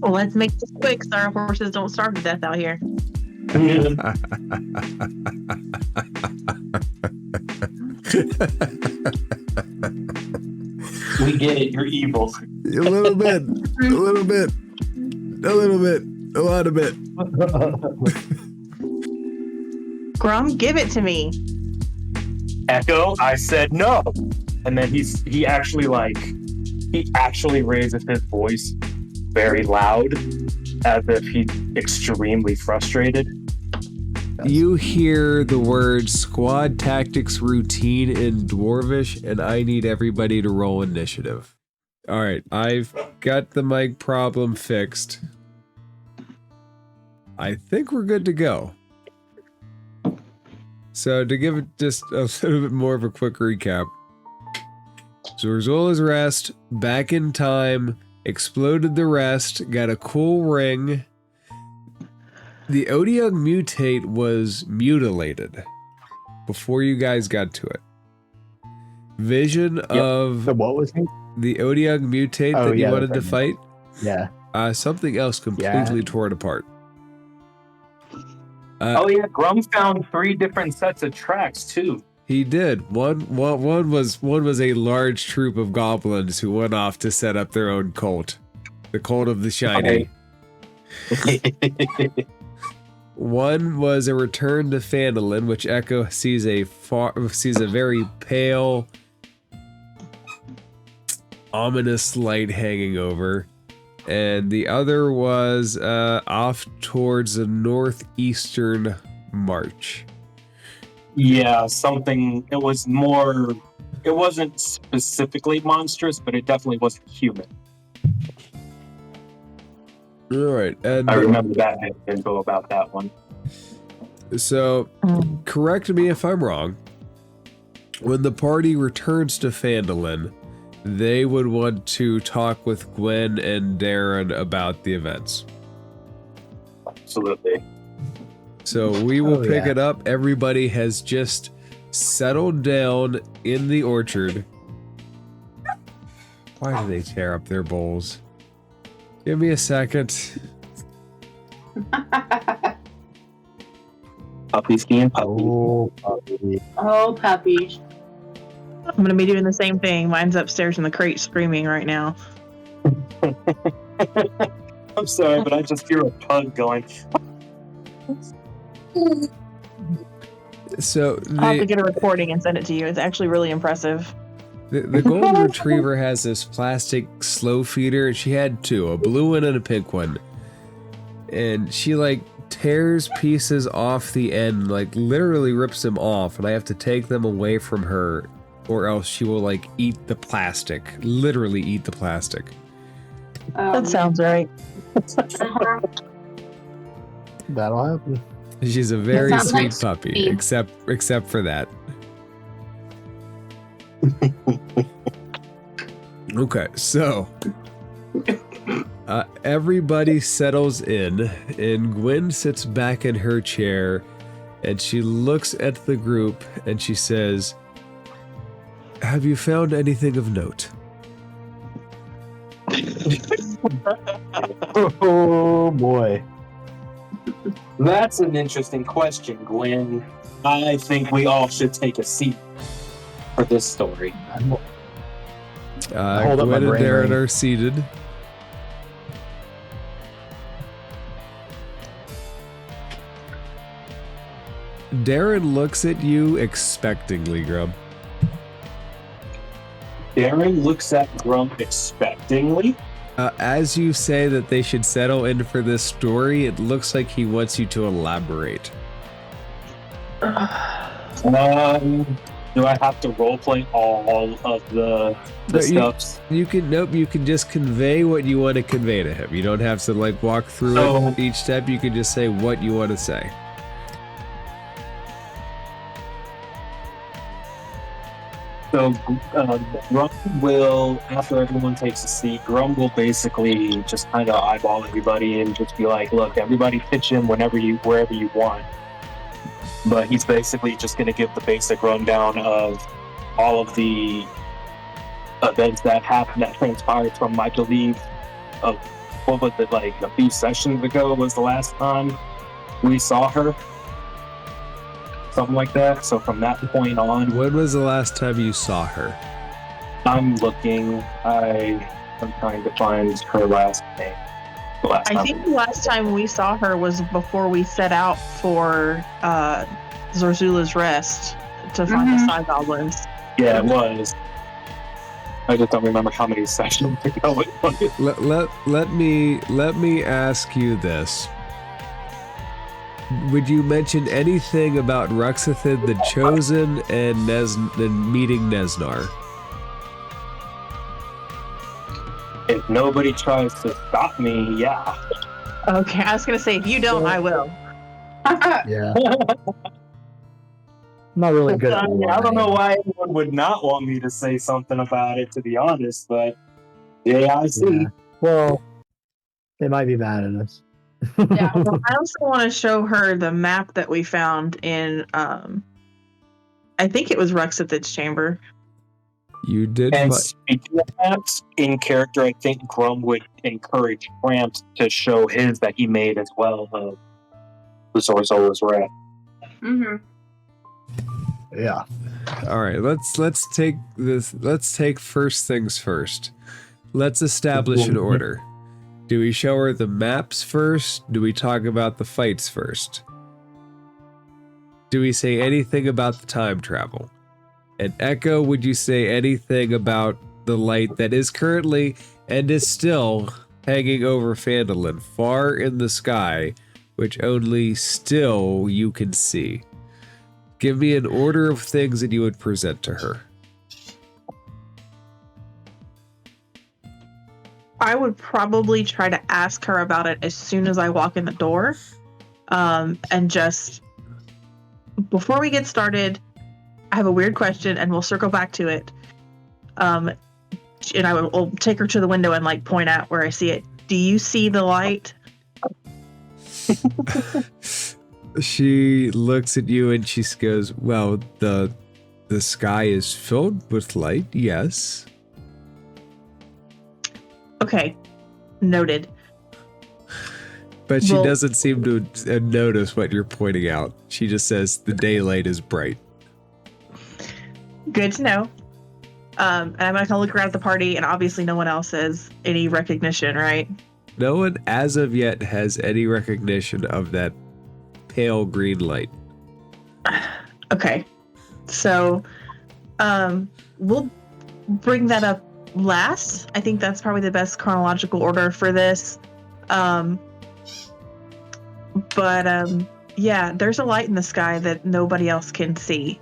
Well, let's make this quick so our horses don't starve to death out here. We get it. You're evil. A little bit. A lot of it. Grum, give it to me. Echo, I said no. And then he actually raises his voice very loud as if he's extremely frustrated. You hear the word squad tactics routine in Dwarvish, and I need everybody to roll initiative. All right, I've got the mic problem fixed. I think we're good to go. So to give it just a little bit more of a quick recap. So Rizzola's rest, back in time, exploded the rest, got a cool ring. The Odiug mutate was mutilated before you guys got to it. Vision of So what was it? the Odiug mutate that you wanted to fight. Yeah. Something else completely tore it apart. Grum found 3 different sets of tracks too. He did. One was a large troop of goblins who went off to set up their own cult, the cult of the shiny. One was a return to Phandalin, which Echo sees a very pale, ominous light hanging over, and the other was off towards the northeastern march. Yeah, something. It wasn't specifically monstrous, but it definitely wasn't human. All right, and I remember that info about that one. So, correct me if I'm wrong. When the party returns to Phandalin, they would want to talk with Gwen and Darren about the events. Absolutely. So we will pick it up. Everybody has just settled down in the orchard. Why do they tear up their bowls? Give me a second. Puppies being puppies. Oh, puppy. Oh, puppies. I'm going to be doing the same thing. Mine's upstairs in the crate screaming right now. I'm sorry, but I just hear a pug going. So I'll have to get a recording and send it to you. It's actually really impressive. The golden retriever has this plastic slow feeder, and she had 2, a blue one and a pink one. And she tears pieces off the end, literally rips them off, and I have to take them away from her, or else she will eat the plastic. Literally eat the plastic. That sounds right. That'll happen. She's a very sounds sweet like puppy, except for that. Okay, so everybody settles in, and Gwen sits back in her chair, and she looks at the group, and she says, "Have you found anything of note?" Oh boy. That's an interesting question, Gwen. I think we all should take a seat for this story. Hold up my Gwen and brain Darren ring. are seated. Darren looks at you expectingly, Grub. Darren looks at Grum expectingly. As you say that they should settle in for this story, it looks like he wants you to elaborate. Do I have to roleplay all of the stuffs? You can just convey what you want to convey to him. You don't have to walk through it each step. You can just say what you want to say. So Grum will, after everyone takes a seat, Grum will basically just kind of eyeball everybody and just be like, look, everybody pitch in wherever you want. But he's basically just going to give the basic rundown of all of the events that happened, that transpired from, I believe, what was it, like a few sessions ago was the last time we saw her. Something like that. So from that point on, When was the last time you saw her? I'm looking. I'm trying to find her last name. The last I time think the last time we saw her was before we set out for Zorzula's Rest to find the Side Goblins. Yeah, it was. I just don't remember how many sessions ago it was. Let me ask you this. Would you mention anything about Ruxathid the Chosen and meeting Nesnar? If nobody tries to stop me, yeah. Okay, I was gonna say if you don't, I will. Yeah. Not really good at I don't know lying. why anyone would not want me to say something about it, to be honest, but yeah, I see. Yeah. Well, they might be mad at us. Yeah, well, I also want to show her the map that we found in, I think it was Ruxathid's chamber. You did. And speaking of that, in character, I think Grum would encourage Frampt to show his that he made as well of the Zorzola's Wrath. Mm-hmm. Yeah. All right, let's take this. Let's take first things first. Let's establish an order. Do we show her the maps first? Do we talk about the fights first? Do we say anything about the time travel? And Echo, would you say anything about the light that is currently and is still hanging over Phandalin, far in the sky, which only still you can see? Give me an order of things that you would present to her. I would probably try to ask her about it as soon as I walk in the door. And just before we get started, I have a weird question and we'll circle back to it. And I will take her to the window and like point out where I see it. Do you see the light? She looks at you and she goes, well, the sky is filled with light, yes. Okay, noted. But she Well- doesn't seem to notice what you're pointing out. She just says the daylight is bright. Good to know. And I'm gonna look around at the party, and obviously no one else has any recognition, right? No one as of yet has any recognition of that pale green light. Okay, so we'll bring that up last. I think that's probably the best chronological order for this. Yeah, there's a light in the sky that nobody else can see.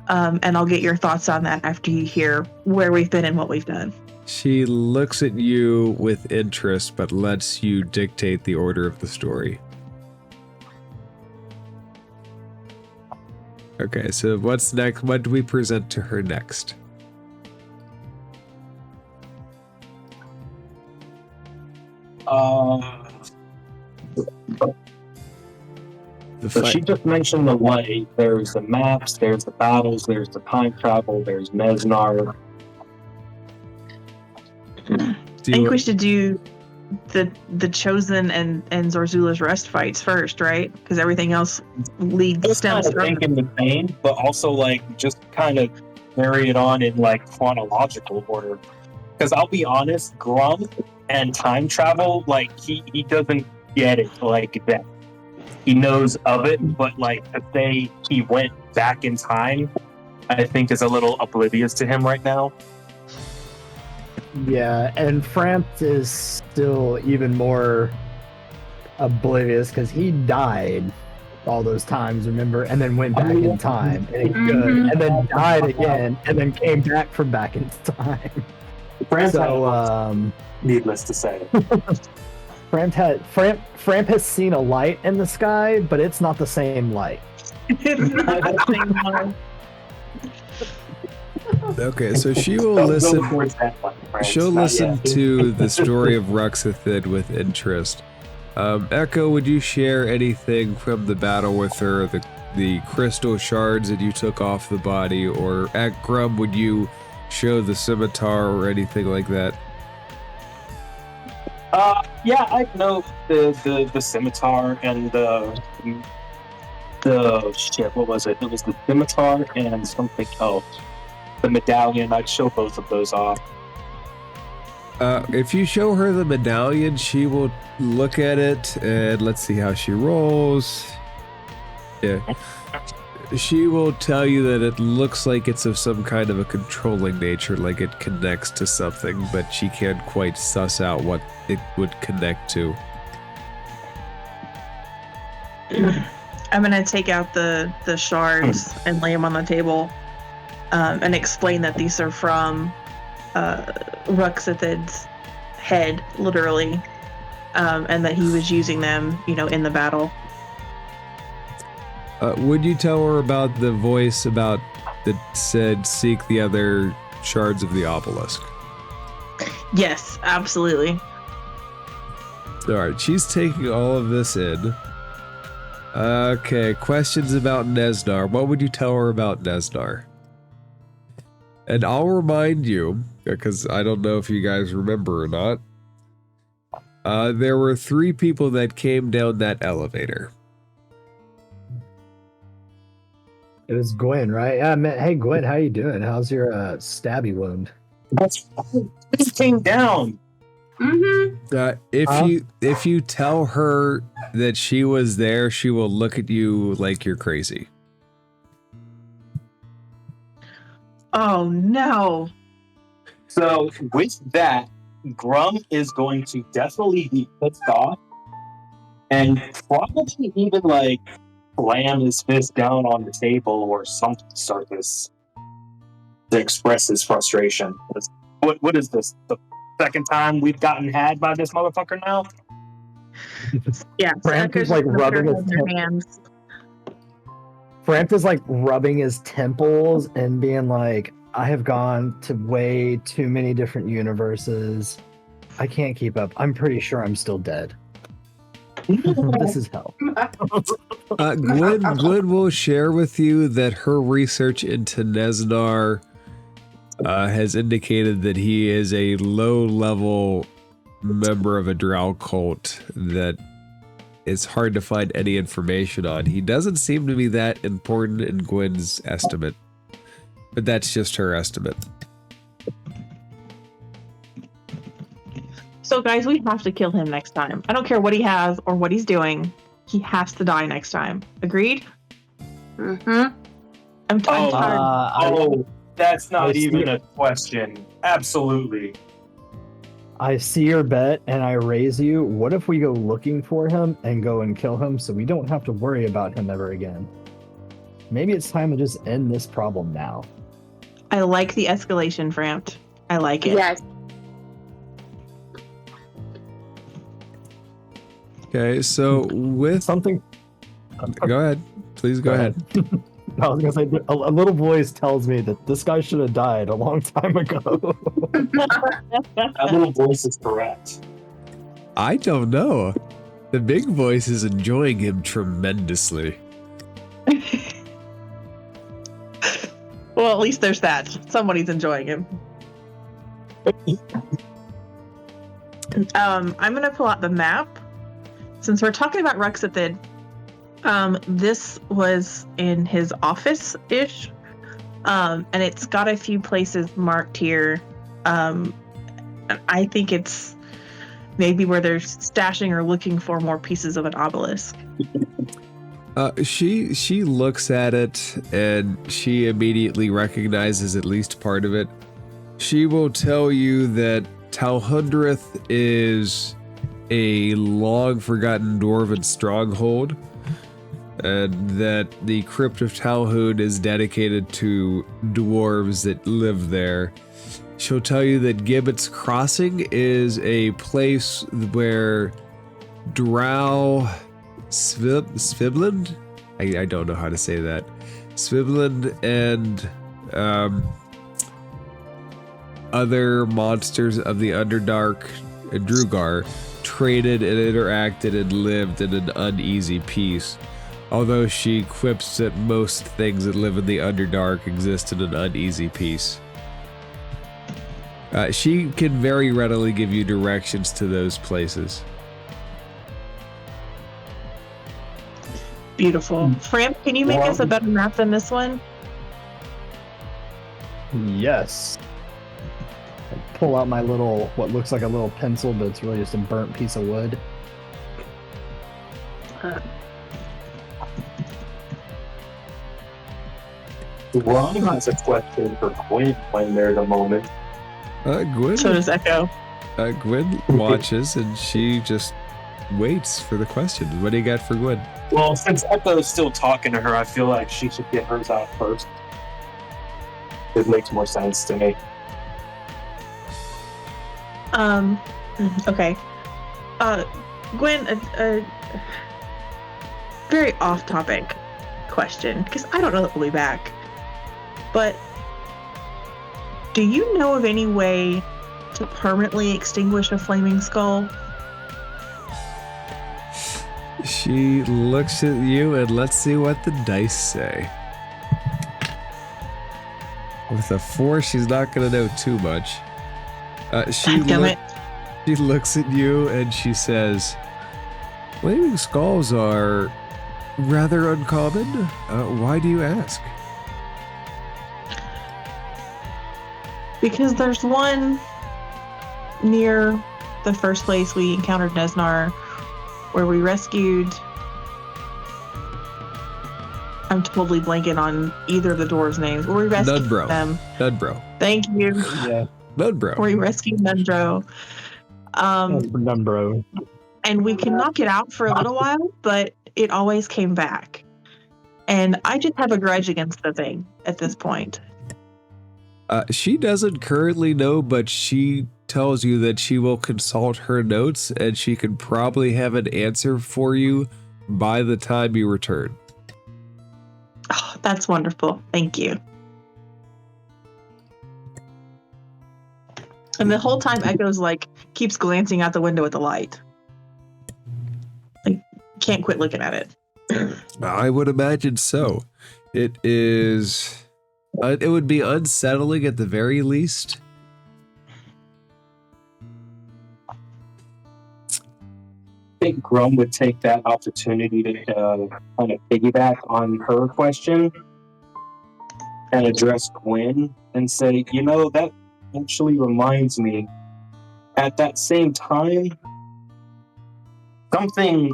And I'll get your thoughts on that after you hear where we've been and what we've done. She looks at you with interest, but lets you dictate the order of the story. Okay, so what's next? What do we present to her next? The So fight. she just mentioned the light. There's the maps, there's the battles, there's the time travel, there's Nesnar. I think we should do the Chosen and Zorzula's Rest fights first, right? Because everything else I was kind stems of from thinking the same, but also like just kind of carry it on in like chronological order. Because I'll be honest, Grum and time travel, like he doesn't get it like that. He knows of it, but like to say he went back in time, I think is a little oblivious to him right now. Yeah, and Frampt is still even more oblivious because he died all those times, remember, and then went back in time, and, and then died again, and then came back from back in time. So, Needless to say. Frampt has seen a light in the sky, but it's not the same light. It's not the same one. Okay, so she will Don't go listen. towards that one, friends. She'll Not listen yet. to the story of Ruxathid with interest. Echo, would you share anything from the battle with her, the crystal shards that you took off the body, or at Grum, would you show the scimitar or anything like that? Yeah, I know the scimitar and the shit. What was it? It was the scimitar and something else. The medallion. I'd show both of those off. If you show her the medallion, she will look at it and let's see how she rolls. Yeah. She will tell you that it looks like it's of some kind of a controlling nature, like it connects to something, but she can't quite suss out what it would connect to. I'm gonna take out the shards and lay them on the table, and explain that these are from Ruxithid's head, literally, and that he was using them, in the battle. Would you tell her about the voice that said, seek the other shards of the obelisk? Yes, absolutely. Alright, she's taking all of this in. Okay, questions about Nesnar. What would you tell her about Nesnar? And I'll remind you, because I don't know if you guys remember or not, there were 3 people that came down that elevator. It was Gwen, right? Yeah, man. Hey, Gwen, how you doing? How's your stabby wound? This came down. If you tell her that she was there, she will look at you like you're crazy. Oh no. So with that, Grum is going to definitely be pissed off and probably even like slam his fist down on the table or something to start this to express his frustration. What is this? The second time we've gotten had by this motherfucker now? Yeah, Framp is like rubbing his hands. Framp is like rubbing his temples and being like, I have gone to way too many different universes. I can't keep up. I'm pretty sure I'm still dead. This is hell. Gwen will share with you that her research into Nesnar has indicated that he is a low-level member of a drow cult that is hard to find any information on. He doesn't seem to be that important in Gwen's estimate, but that's just her estimate. So guys, we have to kill him next time. I don't care what he has or what he's doing. He has to die next time. Agreed? Mm-hmm. I'm tired. That's not even a question. Absolutely. I see your bet and I raise you. What if we go looking for him and go and kill him so we don't have to worry about him ever again? Maybe it's time to just end this problem now. I like the escalation, Framp. I like it. Yes. Okay, so with something. Go ahead. Please go ahead. I was gonna say a little voice tells me that this guy should have died a long time ago. That little voice is correct. I don't know. The big voice is enjoying him tremendously. Well, at least there's that. Somebody's enjoying him. I'm gonna pull out the map. Since we're talking about Ruxithid, this was in his office-ish, and it's got a few places marked here. I think it's maybe where they're stashing or looking for more pieces of an obelisk. She looks at it and she immediately recognizes at least part of it. She will tell you that Talhundereth is a long-forgotten Dwarven Stronghold, and that the Crypt of Talhund is dedicated to dwarves that live there. She'll tell you that Gibbet's Crossing is a place where Drow Svibland? I don't know how to say that. Svibland and other monsters of the Underdark, Drugar, traded and interacted and lived in an uneasy peace. Although she quips that most things that live in the Underdark exist in an uneasy peace. She can very readily give you directions to those places. Beautiful. Fram, can you make us a better map than this one? Yes. I pull out my little, what looks like a little pencil, but it's really just a burnt piece of wood. Ron has a question for Gwen when there's a moment. Gwen, So does Echo. Gwen watches and she just waits for the question. What do you got for Gwen? Well, since Echo's still talking to her, I feel like she should get hers out first. It makes more sense to me. Okay. Gwen, a very off-topic question, because I don't know that we'll be back. But do you know of any way to permanently extinguish a flaming skull? She looks at you and let's see what the dice say. With a 4, she's not going to know too much. She looks at you and she says, "Flaming skulls are rather uncommon. Why do you ask?" Because there's one near the first place we encountered Nesnar where we rescued... I'm totally blanking on either of the dwarves' names. Where we rescued Nudbro. them. Nudbro. Thank you. Yeah. Nudbro. Where we rescued Nundro. Bro. And we can knock it out for a little while, but it always came back. And I just have a grudge against the thing at this point. She doesn't currently know, but she tells you that she will consult her notes and she can probably have an answer for you by the time you return. Oh, that's wonderful. Thank you. And the whole time Echo's like, keeps glancing out the window at the light. Like, can't quit looking at it. I would imagine so. It is... it would be unsettling at the very least. I think Grum would take that opportunity to kind of piggyback on her question and address Gwen and say, you know, that actually reminds me, at that same time,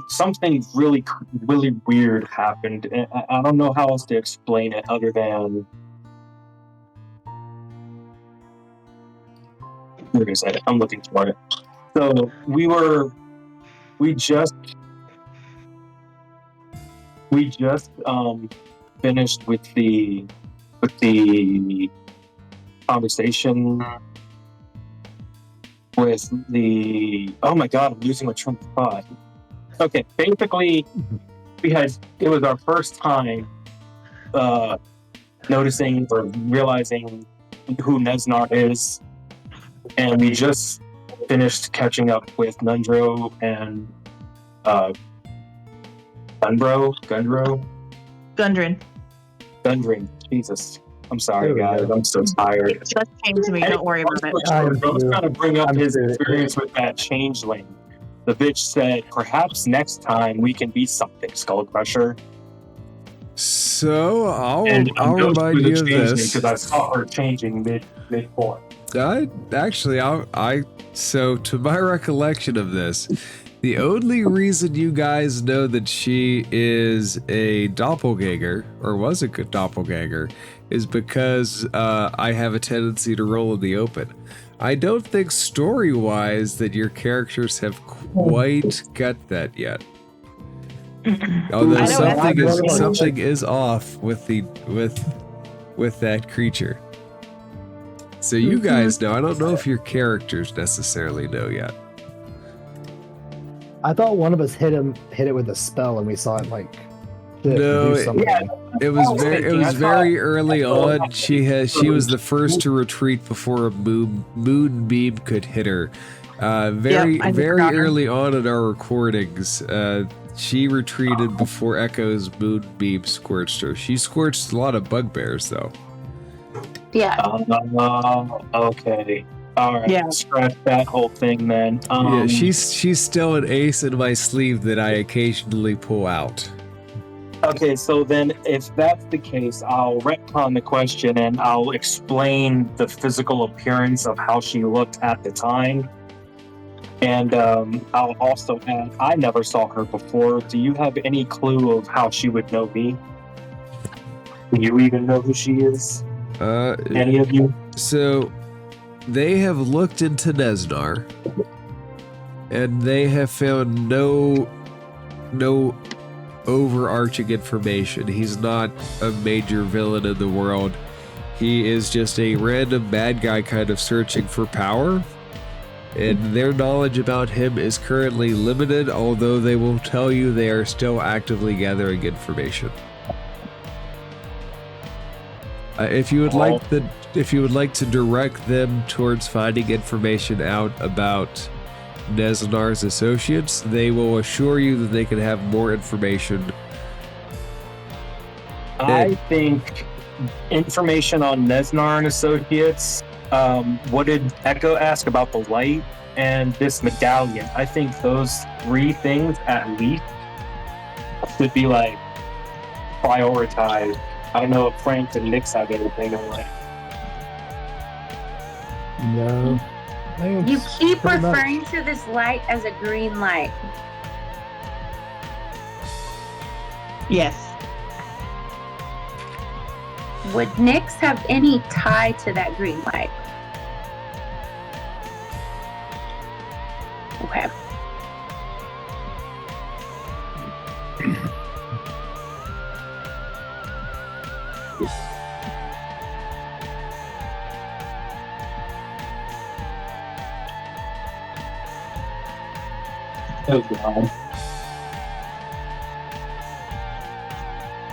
something really weird happened. And I don't know how else to explain it other than... Where is it? I'm looking for it. So we just finished with the conversation with the... Oh my god, I'm losing my train of thought. Okay, basically, it was our first time noticing or realizing who Nesnar is, and we just finished catching up with Nundro and Gundren. Jesus. I'm sorry, guys. I'm so tired. Just came to me. Don't worry about it. I was trying to bring up his experience with that changeling. The bitch said, perhaps next time we can be something, Skull Crusher. So I'll remind you of this. Because I saw her changing mid-form. So to my recollection of this, the only reason you guys know that she is a doppelganger, or was a good doppelganger, is because I have a tendency to roll in the open. I don't think story-wise that your characters have quite got that yet. Although something is off with that creature. So you guys know. I don't know if your characters necessarily know yet. I thought one of us hit it with a spell, and we saw it like No, do something. it was very early on. She was the first to retreat before a moonbeam could hit her. Very early on in our recordings, she retreated before Echo's moonbeam scorched her. She scorched a lot of bugbears, though. Yeah. Okay. All right, Yeah. scratch that whole thing then. Yeah, she's still an ace in my sleeve that I occasionally pull out. Okay, so then if that's the case, I'll retcon the question and I'll explain the physical appearance of how she looked at the time. And I'll also add, I never saw her before. Do you have any clue of how she would know me? Do you even know who she is? Any of you? So, they have looked into Nesnar, and they have found no overarching information. He's not a major villain in the world. He is just a random bad guy kind of searching for power. And their knowledge about him is currently limited, although they will tell you they are still actively gathering information. If you would like to direct them towards finding information out about Nesnar's associates, they will assure you that they can have more information. I think information on Nesnar and Associates. What did Echo ask about the light and this medallion? I think those three things at least should be like prioritized. I don't know if Frank and Nix have anything on that. No. I think You it's keep pretty much- referring to this light as a green light. Yes. Would Nyx have any tie to that green light? Okay. Oh god.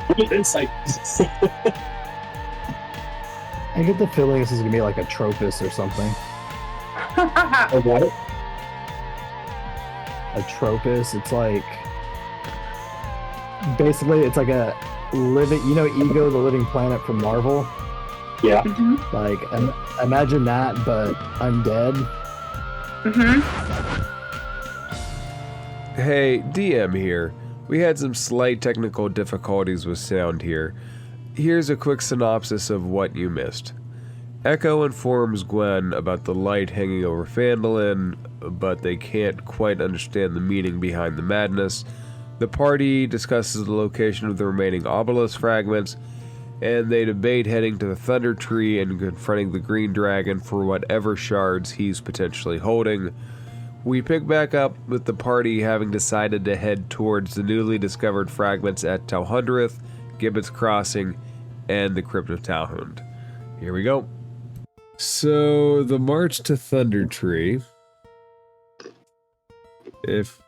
What insight? I get the feeling this is gonna be like a Tropus or something. Oh, what? A Tropus, it's like basically it's like a living, you know, Ego, the living planet from Marvel. Yeah. Mm-hmm. Like imagine that, but undead. Mm-hmm. Hey, DM here. We had some slight technical difficulties with sound here. Here's a quick synopsis of what you missed. Echo informs Gwen about the light hanging over Phandalin, but they can't quite understand the meaning behind the madness. The party discusses the location of the remaining obelisk fragments, and they debate heading to the Thunder Tree and confronting the Green Dragon for whatever shards he's potentially holding. We pick back up with the party having decided to head towards the newly discovered fragments at Talhundereth, Gibbet's Crossing, and the Crypt of Talhund. Here we go. So, the march to Thunder Tree. If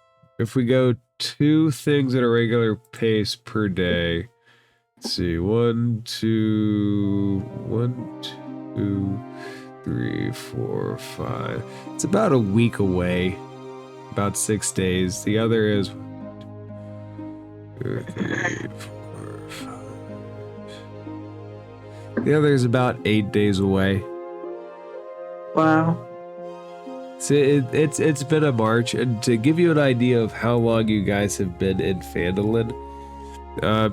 we go 2 things at a regular pace per day, let's see, 1, 2, 3, 4, 5. It's about a week away. About 6 days. The other is 2, 3, 4, 5. The other is about 8 days away. Wow. So it's been a march, and to give you an idea of how long you guys have been in Phandalin,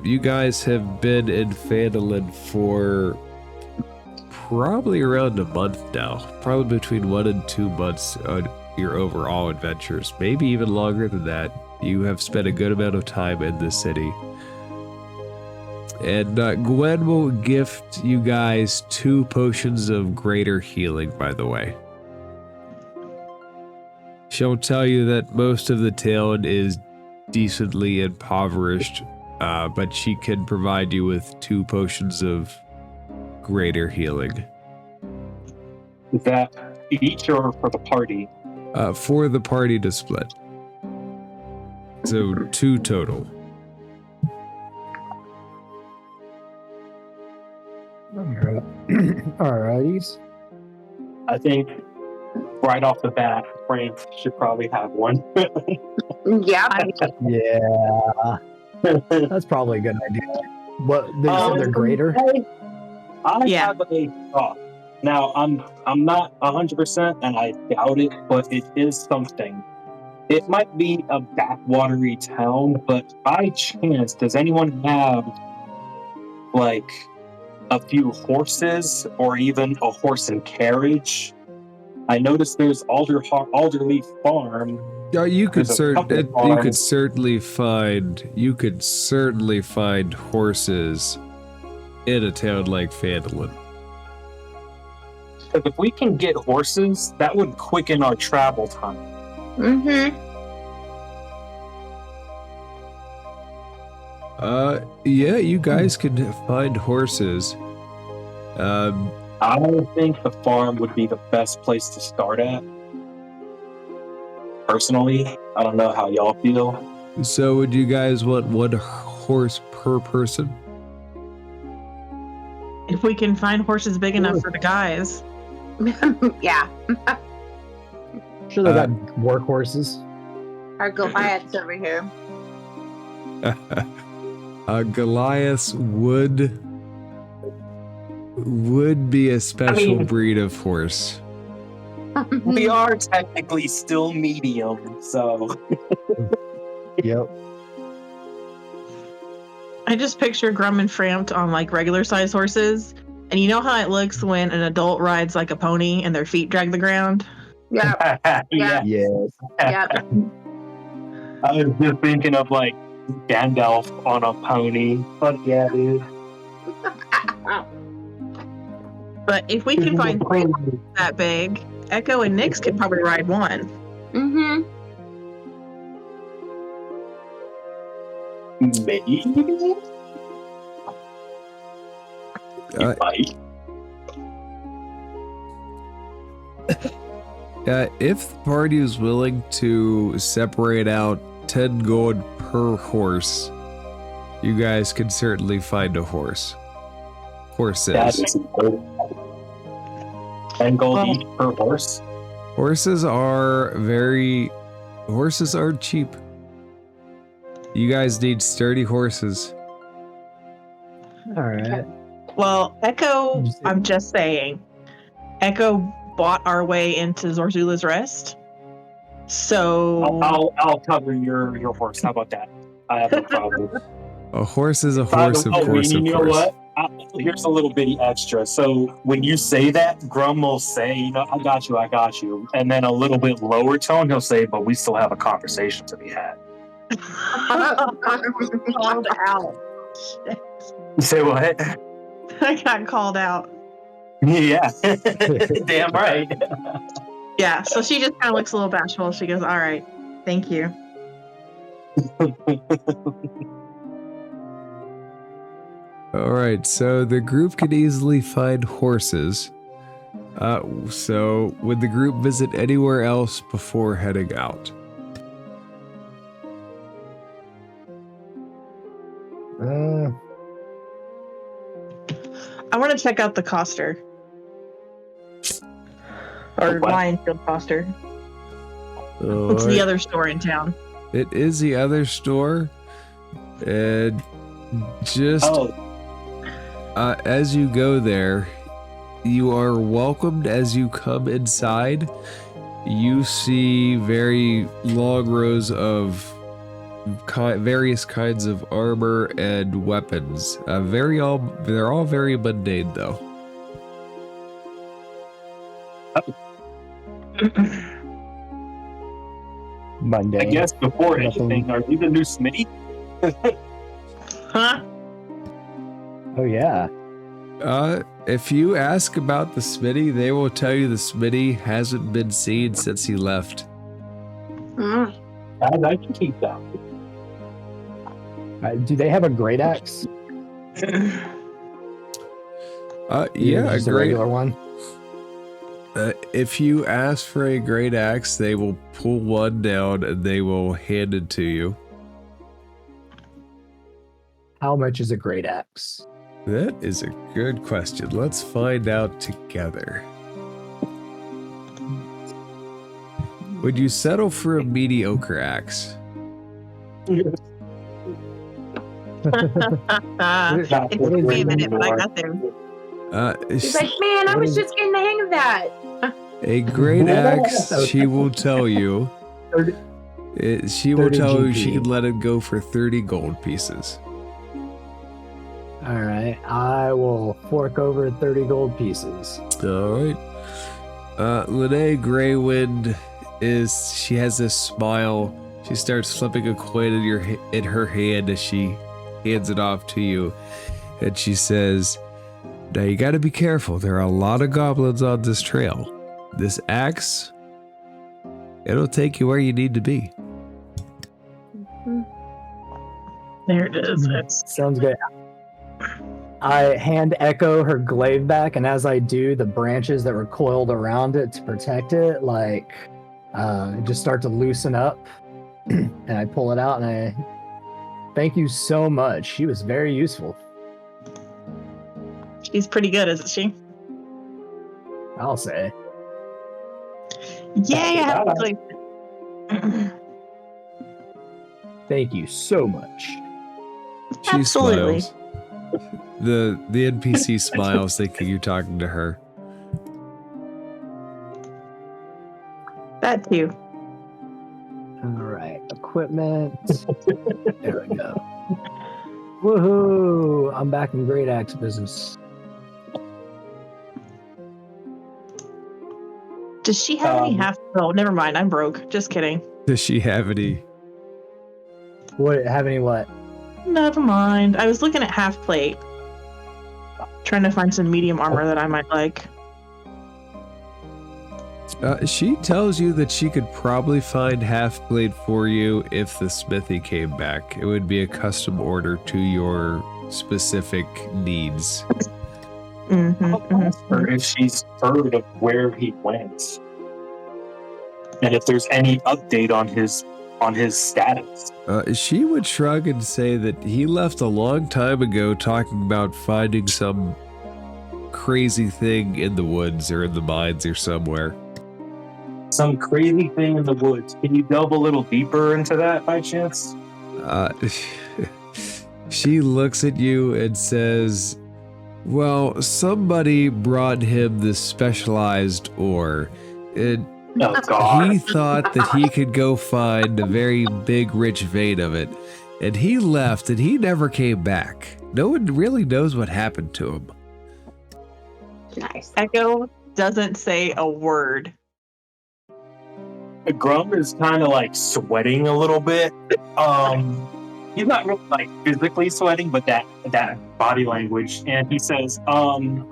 you guys have been in Phandalin for probably around a month now. Probably between 1 and 2 months on your overall adventures. Maybe even longer than that. You have spent a good amount of time in this city. And Gwen will gift you guys 2 potions of greater healing, by the way. She'll tell you that most of the town is decently impoverished, but she can provide you with 2 potions of greater healing. Is that each or for the party? For the party to split. So 2 total. Alrighties. I think right off the bat, Frank should probably have one. Yeah. Yeah, that's probably a good idea. What they said they're greater. I Yeah. have a thought. Now, I'm not 100%, and I doubt it, but it is something. It might be a backwatery town, but by chance, does anyone have like a few horses or even a horse and carriage? I noticed there's Alderleaf Farm. You could There's a couple you could farms. certainly find horses in a town like Phandalin. Because if we can get horses, that would quicken our travel time. Mm-hmm. Yeah, you guys could find horses. I think the farm would be the best place to start at. Personally, I don't know how y'all feel. So would you guys want one horse per person? If we can find horses big enough for the guys. Yeah. Sure, they got work horses. Our Goliath's over here. Goliath would be a special breed of horse. We are technically still medium, so Yep. I just picture Grum and Framped on like regular size horses. And you know how it looks when an adult rides like a pony and their feet drag the ground? Yep. yeah. Yes. Yep. I was just thinking of like Gandalf on a pony. Fuck yeah, dude. But if we can find three that big, Echo and Nyx could probably ride one. Mm-hmm. Maybe. Might. If the party is willing to separate out 10 gold per horse, you guys can certainly find a horse. Horses. That's 10 gold each per horse. Horses aren't cheap. You guys need sturdy horses. All right. Well, Echo, I'm just saying, Echo bought our way into Zorzula's Rest. So I'll cover your horse. How about that? I have no problem. A horse is a horse, of course, you of know course. what? Here's a little bitty extra. So when you say that, Grum will say, I got you. And then a little bit lower tone, he'll say, but we still have a conversation to be had. called out. You say what? I got called out. Yeah. Damn right. Yeah, so she just kind of looks a little bashful. She goes, all right, thank you. All right, so the group can easily find horses. So would the group visit anywhere else before heading out? I want to check out the Coster. Or What? Lionfield Coster. All It's the right. other store in town. It is the other store. And just as you go there, you are welcomed as you come inside. You see very long rows of various kinds of armor and weapons. They're all very mundane, though. Monday. I guess before Nothing. anything, are you the new Smitty? Huh? Oh yeah. If you ask about the Smitty, they will tell you the Smitty hasn't been seen since he left. Mm. I can keep that. Do they have a great axe? Yeah, Just a a great. regular one. If you ask for a great axe, they will pull one down and they will hand it to you. How much is a great axe? That is a good question. Let's find out together. Would you settle for a mediocre axe? It took me a minute, but I got there. He's like, man, I was just getting the hang of that. A great axe, she will tell you. 30 She will 30 tell you GP. she can let it go for 30 gold pieces. All right, I will fork over 30 gold pieces. All right. Lene Greywind she has this smile. She starts flipping a coin in her hand as she hands it off to you. And she says, now you gotta be careful. There are a lot of goblins on this trail. This axe, it'll take you where you need to be. There it is. It's Sounds good. I hand Echo her glaive back, and as I do, the branches that were coiled around it to protect it, just start to loosen up. And I pull it out, and I thank you so much. She was very useful. she's pretty good, isn't she? I'll say. Yeah, I have like Thank you so much. She Absolutely. smiles. The NPC smiles thinking you're talking to her. that too. All right, equipment. There we go. Woohoo! I'm back in Great Axe business. Does she have any half? Oh, never mind. I'm broke. Just kidding. Does she have any? What? Have any what? Never mind. I was looking at half plate, trying to find some medium armor that I might like. She tells you that she could probably find half blade for you if the smithy came back. It would be a custom order to your specific needs. I'll ask her if she's heard of where he went, and if there's any update on his status. She would shrug and say that he left a long time ago, talking about finding some crazy thing in the woods or in the mines or somewhere. Some crazy thing in the woods. Can you delve a little deeper into that by chance? She looks at you and says, well, somebody brought him this specialized ore. And Oh, God. he thought that he could go find a very big, rich vein of it. And he left and he never came back. No one really knows what happened to him. Nice. Echo doesn't say a word. Grum is kind of like sweating a little bit. He's not really like physically sweating, but that body language. And he says, what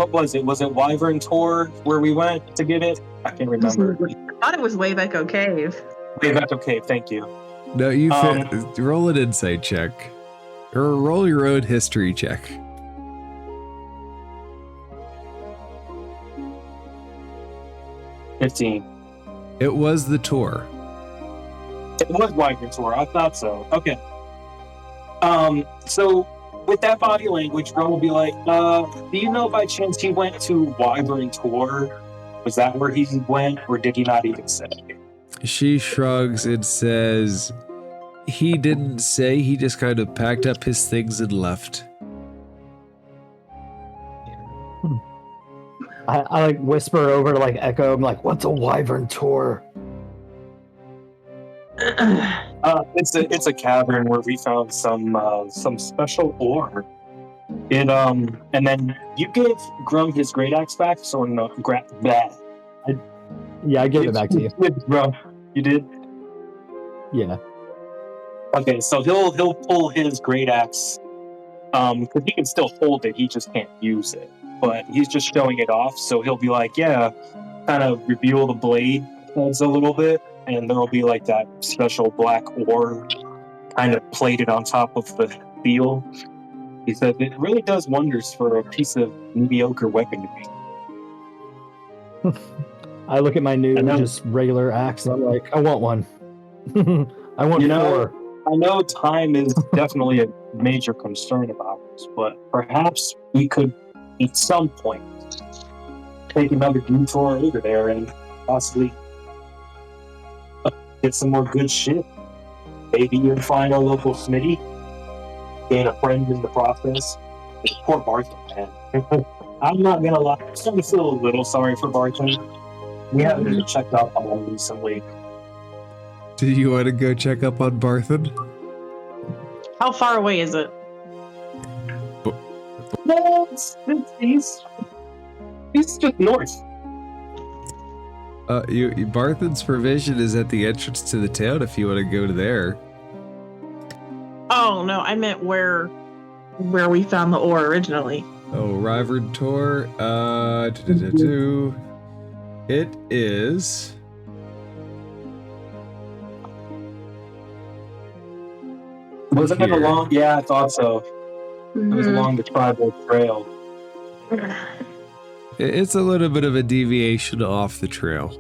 was it? Was it Wyvern Tor where we went to get it? I can't remember. I thought it was Wave Echo Cave. Okay, that's okay. Thank you. No, you roll an insight check. Or roll your own history check. $15. It was the tour. It was Wyvern Tor. I thought so. Okay. So with that body language, Grum will be like, do you know by chance he went to Wyvern Tor? Was that where he went, or did he not even say? She shrugs and says, he didn't say, he just kind of packed up his things and left. I like whisper over to like Echo. I'm like, "What's a Wyvern Tor?" It's a cavern where we found some special ore. It and then you gave Grum his great axe back, so no, grab that. Yeah, I give it back to you. Grum, you did. Yeah. Okay, so he'll pull his great axe, because he can still hold it, he just can't use it. But he's just showing it off, so he'll be like, yeah, kind of reveal the blade heads a little bit, and there'll be like that special black ore kind of plated on top of the steel. He said it really does wonders for a piece of mediocre weaponry. I look at my new And then- just regular axe, and I'm like, I want one. I want You know- 4. I know time is definitely a major concern of ours, but perhaps we could, at some point, take another detour over there and possibly get some more good shit. Maybe you'll find our local smithy, gain a friend in the process. Poor Barton, man. I'm not gonna lie. I'm starting to feel a little sorry for Barton. We haven't even checked up on him recently. Do you want to go check up on Barthen? How far away is it? No, he's just north. Barthen's provision is at the entrance to the town if you want to go to there. Oh no, I meant where we found the ore originally. Oh, Ryvern Tor. It is. Wasn't it along? Yeah, I thought so. Mhm. It was along the tribal trail. It's a little bit of a deviation off the trail.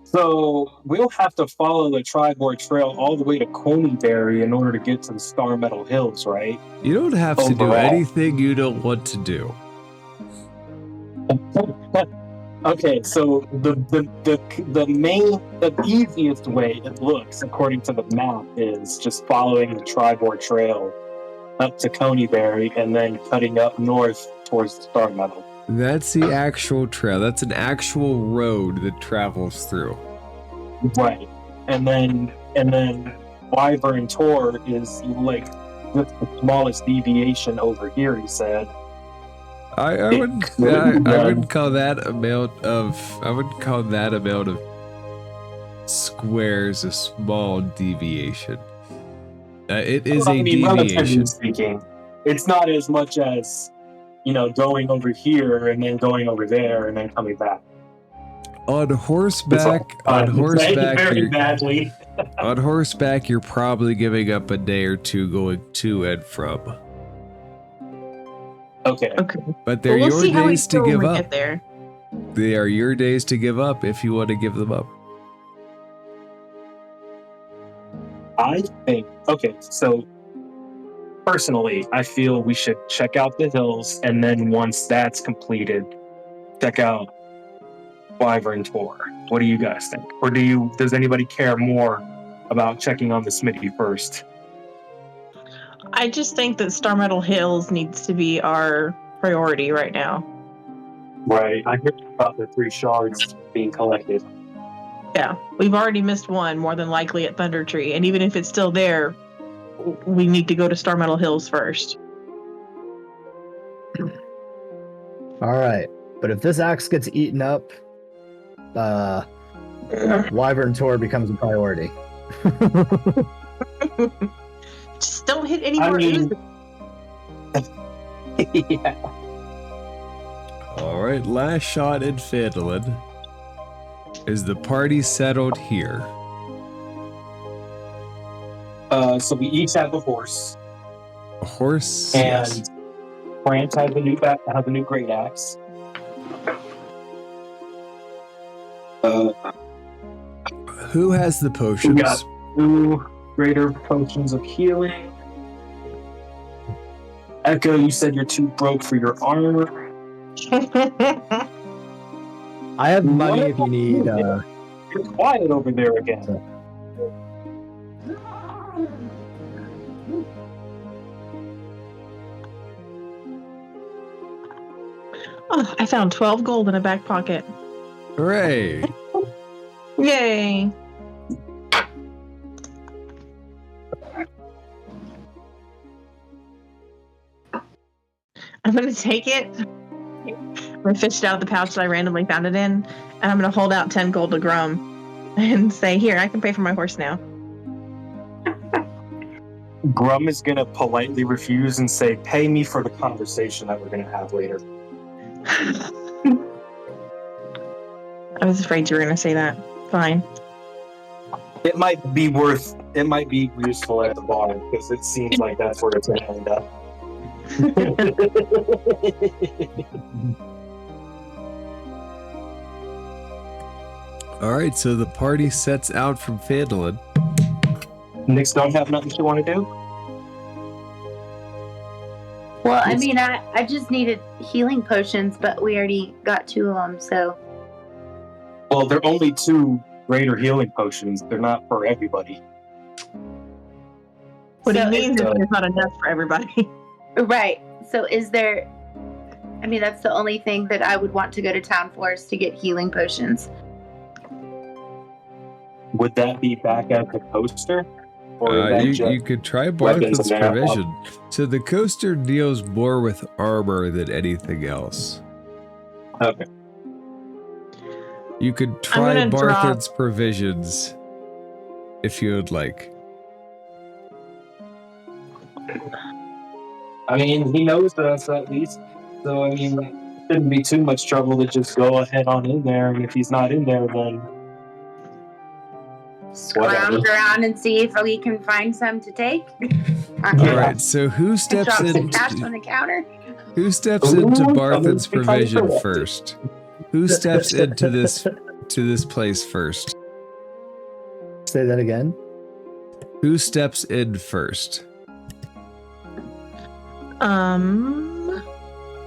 So we'll have to follow the Tribord Trail all the way to Coneyberry in order to get to the Star Meadow Hills, right? You don't have to do Overall. anything you don't want to do. Okay, so the easiest way it looks, according to the map, is just following the Tribord Trail up to Coneyberry and then cutting up north towards the Star Meadow. That's the actual trail. That's an actual road that travels through. Right. And then Wyvern Tor is like the smallest deviation over here, he said. I wouldn't call that amount of squares a small deviation. It is a relatively deviation. speaking, it's not as much as, going over here and then going over there and then coming back. On horseback, very badly. on horseback, you're probably giving up a day or two going to and from. Okay. But they're We'll your see how we days to feel when give we up. get there. They are your days to give up if you want to give them up. I think, so personally, I feel we should check out the hills, and then once that's completed, check out Wyvern Tor. What do you guys think? Or does anybody care more about checking on the smithy first? I just think that Star Meadow Hills needs to be our priority right now. Right. I heard about the 3 shards being collected. Yeah, we've already missed one, more than likely at Thunder Tree, and even if it's still there, we need to go to Star Meadow Hills first. All right, but if this axe gets eaten up, Wyvern Tor becomes a priority. Just don't hit any I more mean- oozes. Yeah. All right, last shot in Phandalin. Is the party settled here? So we each have a horse, A horse? and Yes. France has a new great axe. Who has the potions? We got 2 greater potions of healing. Echo, you said you're too broke for your armor. I have money if you need. You're quiet over there again. Oh, I found 12 gold in a back pocket. Hooray! Yay! I'm gonna take it. I'm gonna fish it out of the pouch that I randomly found it in, and I'm gonna hold out 10 gold to Grum and say, "Here, I can pay for my horse now." Grum is gonna politely refuse and say, "Pay me for the conversation that we're gonna have later." I was afraid you were gonna say that. Fine. It might be useful at the bar because it seems like that's where it's gonna end up. All right, so the party sets out from Phandalin. Nix don't have nothing you want to do? Well, I mean, I just needed healing potions, but we already got 2 of them, so. Well, they're only 2 greater healing potions. They're not for everybody. What So he means is there- there's not enough for everybody. Right. So is there? I mean, that's the only thing that I would want to go to town for is to get healing potions. Would that be back at the coaster? Or is that You just could try weapons Barthen's in there? provision. So the coaster deals more with armor than anything else. Okay. You could try gonna drop- Barthen's provisions if you would like. I mean, he knows us at least. So, I mean, it shouldn't be too much trouble to just go ahead on in there. And if he's not in there, then Scrounge around and see if we can find some to take. All right. So who steps Drop some in? cash on the counter. Who steps Ooh, into I'm Barthen's gonna be provision corrected. first? Who steps into this place first? Say that again. Who steps in first?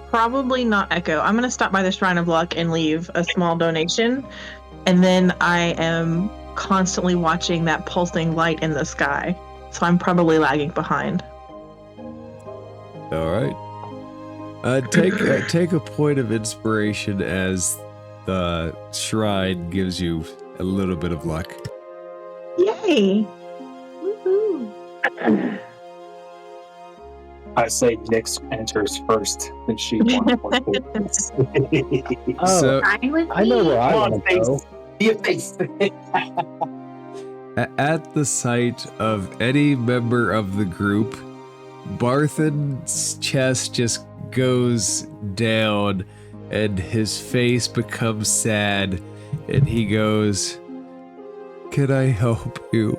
Probably not Echo. I'm gonna stop by the Shrine of Luck and leave a small donation, and then I am constantly watching that pulsing light in the sky, so I'm probably lagging behind. All right. Take a point of inspiration as the shrine gives you a little bit of luck. Yay! Woohoo. I say Nyx enters first, and she wants more points. Oh, So Fine with I know me. where I Come on, want to go. Be a face. at the sight of any member of the group, Barthen's chest just goes down and his face becomes sad and he goes, "Can I help you?"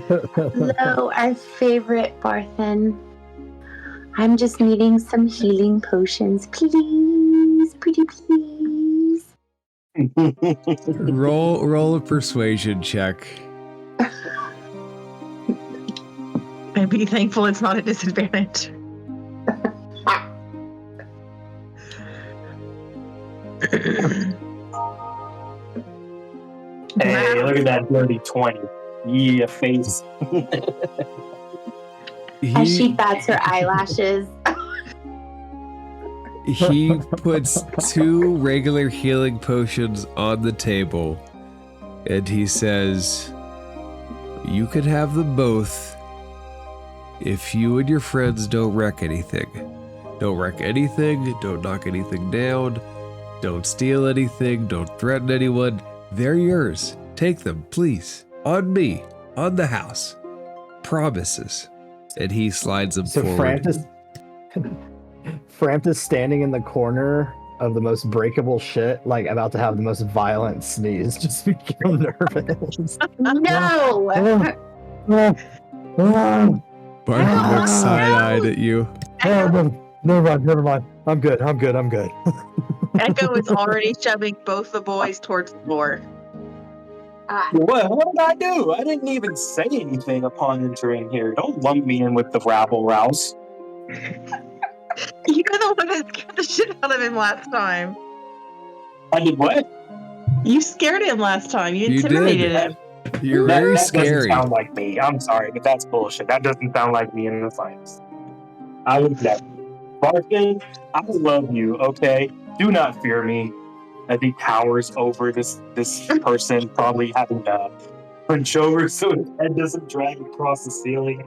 Hello, our favorite Barthen. I'm just needing some healing potions, please, pretty please. Roll a persuasion check. And be thankful it's not a disadvantage. Hey, look at that dirty 20. Yeah, face. As she He bats her eyelashes. he puts 2 regular healing potions on the table and he says, "You can have them both if you and your friends don't wreck anything. Don't wreck anything, don't knock anything down, don't steal anything, don't threaten anyone. They're yours. Take them, please. On me, on the house. Promises." And he slides them So forward. Frampus standing in the corner of the most breakable shit, like about to have the most violent sneeze, just become nervous. No! Barton looks side-eyed at you. Never mind. I'm good. Echo is already shoving both the boys towards the door. What did I do? I didn't even say anything upon entering here. Don't lump me in with the rabble rouse. You're the one that scared the shit out of him last time. I did what? You scared him last time. You You intimidated did. him. You're That very doesn't scary. sound like me. I'm sorry, but that's bullshit. That doesn't sound like me in the slightest. I would never. Barton, I love you, okay? Do not fear me. As he towers over this person, probably having to punch over so his head doesn't drag across the ceiling.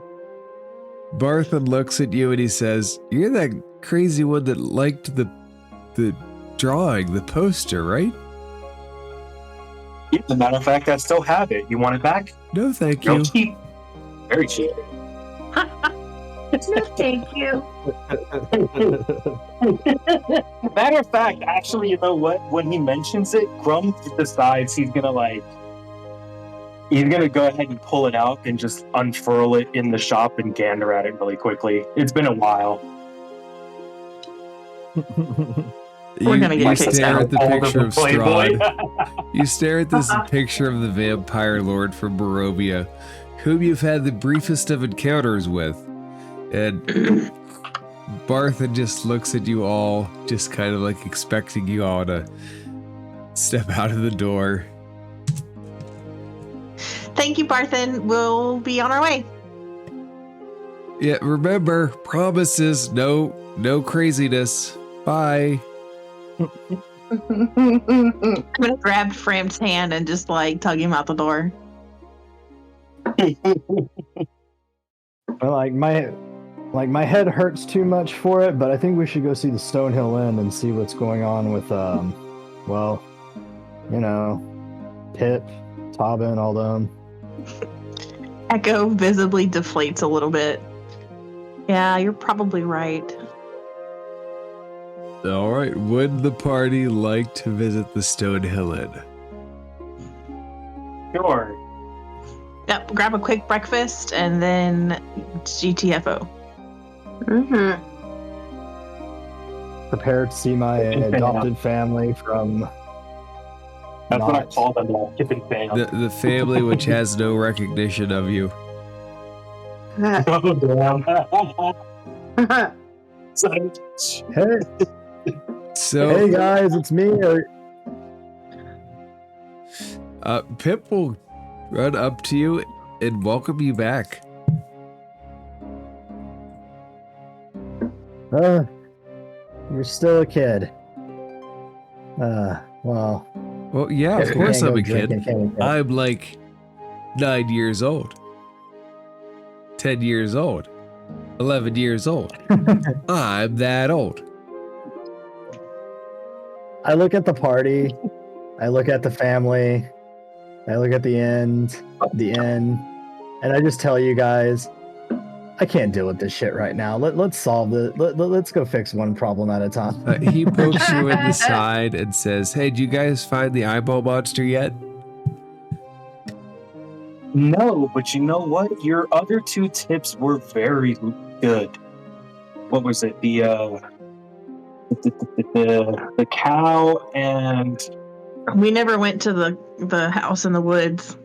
Barthen looks at you and he says, "You're that crazy one that liked the drawing, the poster, right?" Yeah, as a matter of fact, I still have it. You want it back? No, thank No, you. cheap. Very cheap. No, thank you. Matter of fact, actually, you know what? When he mentions it, Grum decides he's gonna go ahead and pull it out and just unfurl it in the shop and gander at it really quickly. It's been a while. We're gonna get You kicked stare out. at the picture of Playboy. Strahd. You stare at this picture of the vampire lord from Barovia, whom you've had the briefest of encounters with. And Barthen just looks at you all, just kind of like expecting you all to step out of the door. Thank thank you, Barthen. We'll be on our way. Yeah, remember, promises, no craziness. Bye. I'm gonna grab Fram's hand and just like tug him out the door. Like my head hurts too much for it, but I think we should go see the Stonehill Inn and see what's going on with well, Pip, Tobin, all them. Echo visibly deflates a little bit. Yeah, you're probably right. All right, would the party like to visit the Stonehill Inn? Sure. Yep, grab a quick breakfast and then GTFO. Mm-hmm. Prepare to see my adopted family from. That's what I not- call them, Kipping fam. The family which has no recognition of you. Oh, damn. Hey, So, hey guys, it's me. Pip will run up to you and welcome you back. You're still a kid. Well. Well, yeah, of guess we course can't I'm go a kid. drinking, can we? I'm like 9 years old, 10 years old, 11 years old. I'm that old. I look at the party, I look at the family, I look at the inn, and I just tell you guys, I can't deal with this shit right now. Let's solve it. Let's go fix one problem at a time. He pokes you in the side and says, "Hey, did you guys find the eyeball monster yet?" No, but you know what? Your other two tips were very good. What was it? The cow and We never went to the house in the woods.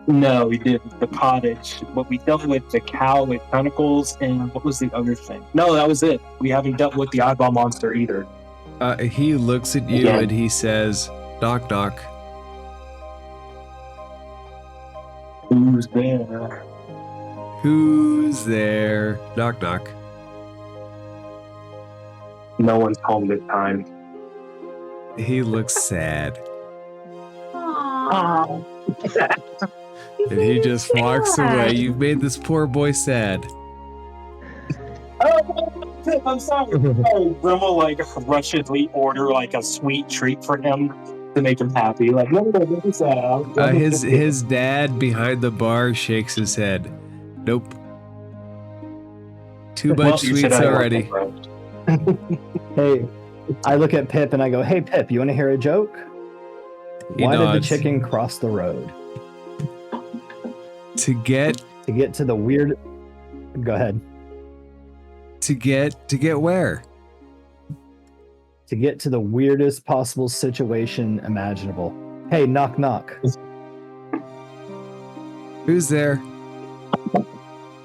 no, we did the cottage. But we dealt with the cow with tentacles and what was the other thing? No, that was it. We haven't dealt with the eyeball monster either. He looks at you Yeah. and he says, "Knock, knock." Who's there? Who's there? Knock, knock. No one's home this time. He looks sad. Aww. And he just walks away. You've made this poor boy sad. Oh, I'm sorry. Oh, Grim will like rushedly order like a sweet treat for him to make him happy. Like, no, this is His dad behind the bar shakes his head. Nope. Too much sweets already. Hey, I look at Pip and I go, "Hey Pip, you want to hear a joke? He Why did the nods. chicken cross the road? To get To get to the weird." Go ahead. to get where? To get to the weirdest possible situation imaginable. Hey, knock knock. Who's there?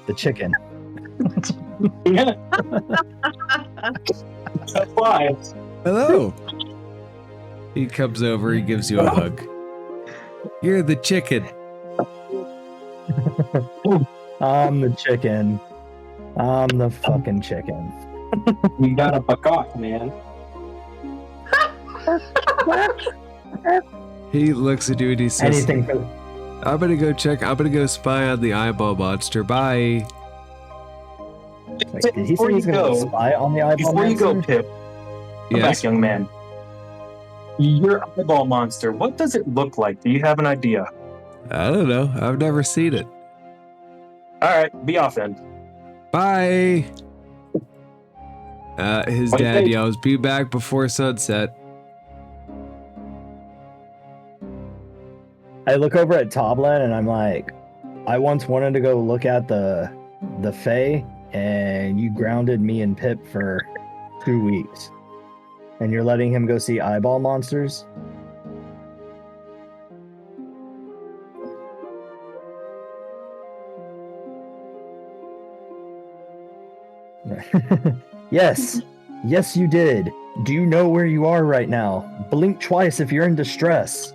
The chicken. Yeah. That's why. Hello. He comes over, he gives you a hug. You're the chicken. I'm the chicken. I'm the fucking chicken. You got a buck, man. He looks at you and he says, Anything for I'm gonna go spy on the eyeball monster. Bye. Wait, did he Before say he's you gonna go- spy on the eyeball Before you go, monster? Pip, come Yes. back, young man. Your eyeball monster, what does it look like? Do you have an idea? I don't know. I've never seen it. Alright, be off then. Bye. His Wait, dad wait. yells, "Be back before sunset." I look over at Toblin and I'm like, I once wanted to go look at the Fae, and you grounded me and Pip for 2 weeks. And you're letting him go see eyeball monsters? Yes. Yes, you did. Do you know where you are right now? Blink twice if you're in distress.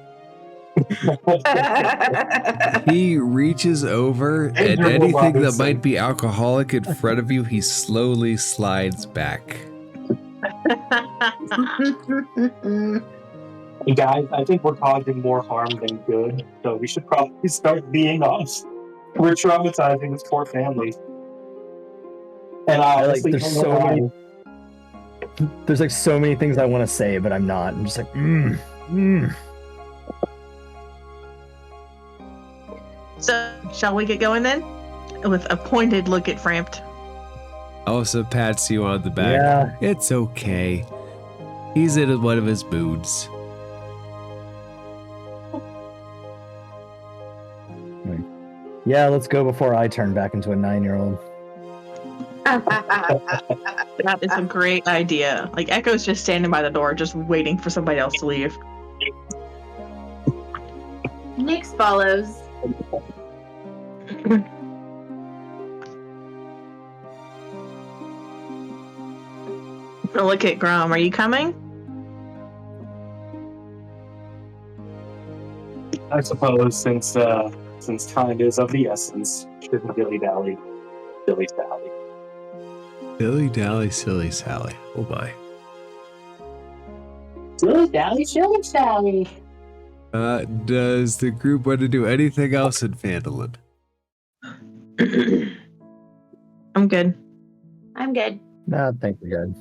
He reaches over, and anything that might be alcoholic in front of you, he slowly slides back. Hey guys, I think we're causing more harm than good, so we should probably start being off. We're traumatizing this poor family. And I honestly there's don't so know why. many. There's like so many things I want to say, but I'm not. I'm just like, So, shall we get going then? With a pointed look at Frampt. Also pats you on the back. Yeah. It's okay. He's in one of his moods. Yeah, let's go before I turn back into a 9-year-old. That is a great idea. Like, Echo's just standing by the door, just waiting for somebody else to leave. Nyx follows. Look at Grom. Are you coming? I suppose since time is of the essence, shouldn't dilly-dally. Dilly-dally. Dilly-dally, silly Sally. Oh my. Dilly-dally, silly-sally. Does the group want to do anything else in Phandalin? I'm good. I'm good. No, I think we're good.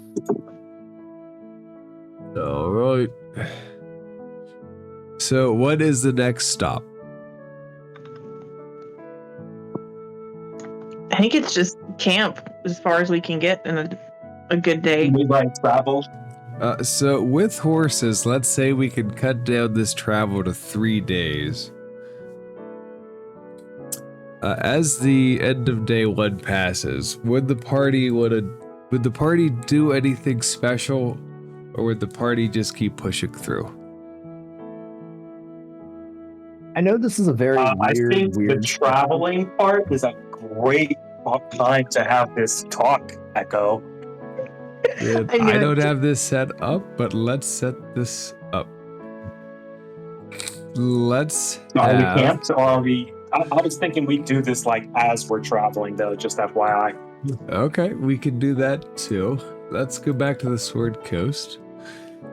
All right. So, what is the next stop? I think it's just camp as far as we can get in a good day. We like travel. So, with horses, let's say we can cut down this travel to 3 days. As the end of day 1 passes, would the party do anything special, or would the party just keep pushing through? I know this is a very I think weird. the traveling part is a great time to have this talk, Echo. I don't have this set up, but let's set this up. Let's Are we have... camped, or are we... I was thinking we'd do this like as we're traveling, though, just FYI. Okay, we can do that too. Let's go back to the Sword Coast.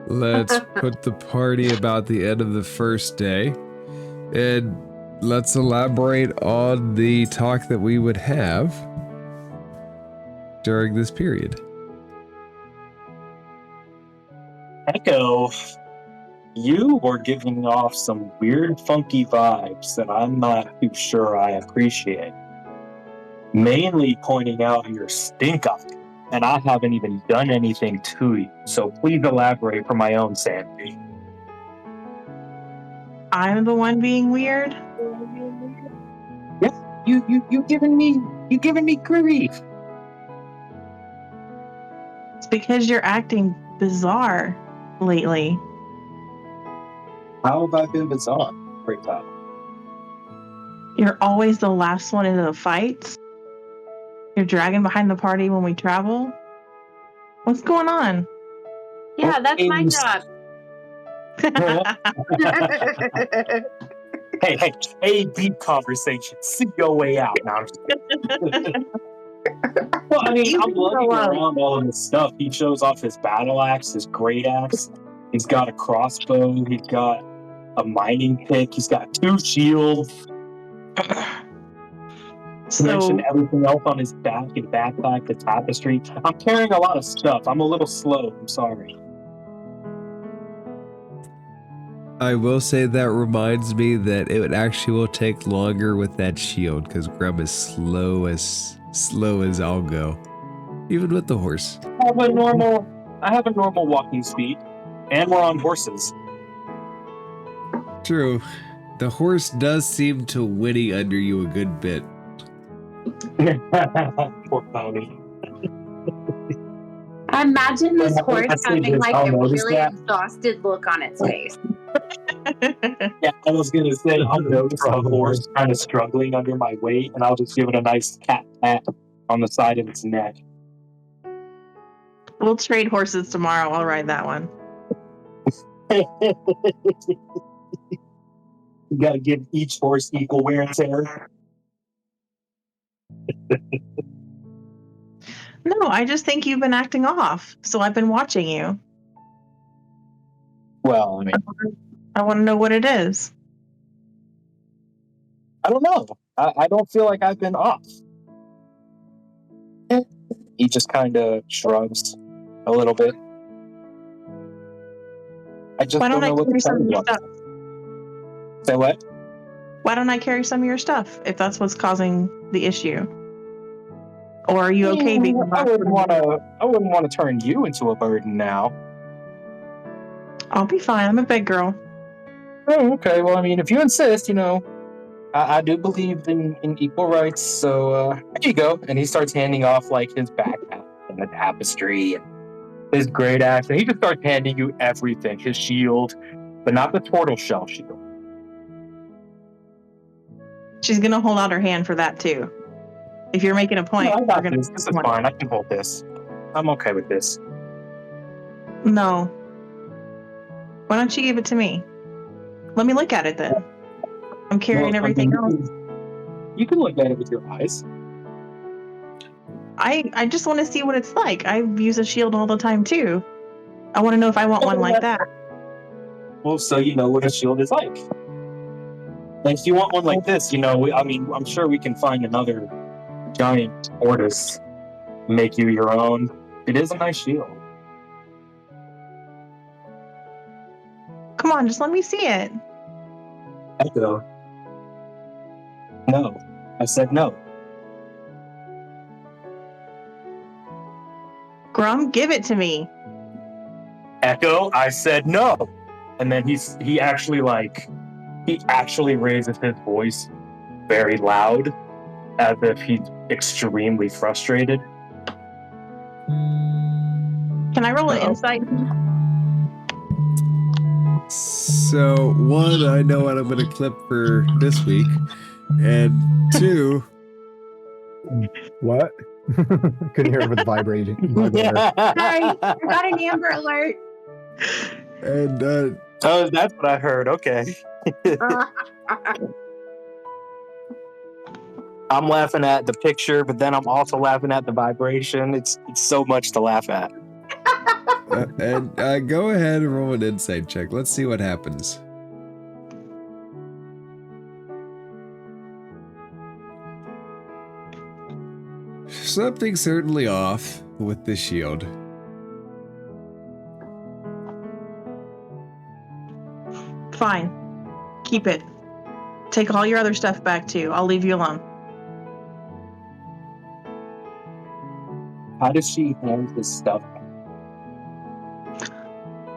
Let's put the party about the end of the first day. And let's elaborate on the talk that we would have during this period. Echo, you were giving off some weird, funky vibes that I'm not too sure I appreciate. Mainly pointing out your stink eye, and I haven't even done anything to you, so please elaborate for my own sanity. I'm the one being weird? Yeah, you giving me grief. It's because you're acting bizarre lately. How have I been bizarre? Great time. You're always the last one into the fights. You're dragging behind the party when we travel. What's going on? Yeah, that's my job. Hey, deep conversation. See your way out. Now, I'm just well, I mean, I'm lugging around all of this stuff. He shows off his battle axe, his great axe. He's got a crossbow. He's got a mining pick. He's got 2 shields. Mentioned everything else on his back and backpack, the tapestry. I'm carrying a lot of stuff. I'm a little slow. I'm sorry. I will say that reminds me that it actually will take longer with that shield because Grum is slow as I'll go, even with the horse. I have a normal walking speed, and we're on horses. True, the horse does seem to whinny under you a good bit. Poor pony. I imagine this I horse having this, like I'll a notice really that. exhausted look on its face. Yeah, I was gonna say I'll notice the horse kind of struggling under my weight, and I'll just give it a nice cat pat on the side of its neck. We'll trade horses tomorrow. I'll ride that one. You gotta give each horse equal wear and tear. No, I just think you've been acting off, so I've been watching you. Well, I mean, I want to know what it is. I don't know. I don't feel like I've been off. He just kind of shrugs a little bit. I just Why don't don't I know what the carry some of plan your was. stuff? Say what? Why don't I carry some of your stuff if that's what's causing the issue? Or are you okay being I wouldn't want to turn you into a burden now. I'll be fine. I'm a big girl. Oh, okay. Well, I mean, if you insist, I do believe in equal rights. So here you go. And he starts handing off like his backpack and the tapestry and his great axe. And he just starts handing you everything. His shield, but not the turtle shell shield. She's gonna hold out her hand for that too. If you're making a point, No, I we're got gonna this. This is fine. I can hold this. I'm okay with this. No. Why don't you give it to me? Let me look at it then. I'm carrying Well, I everything mean, else. You can look at it with your eyes. I just want to see what it's like. I use a shield all the time too. I want to know if I want one like that. Well, so you know what a shield is like. And if you want one like this, I'm sure we can find another giant tortoise, make you your own. It is a nice shield. Come on, just let me see it. Echo. No. I said no. Grum, give it to me. Echo, I said no. And then he actually raises his voice very loud, as if he's extremely frustrated. Can I roll an insight? So, one, I know what I'm going to clip for this week. And two... What? Couldn't hear it with the vibrating. Vibrator. Sorry, I got an Amber Alert. And, Oh, that's what I heard. Okay. I'm laughing at the picture, but then I'm also laughing at the vibration. It's so much to laugh at. go ahead and roll an insight check. Let's see what happens. Something's certainly off with the shield. Fine. Keep it. Take all your other stuff back too. I'll leave you alone. How does she hand his stuff?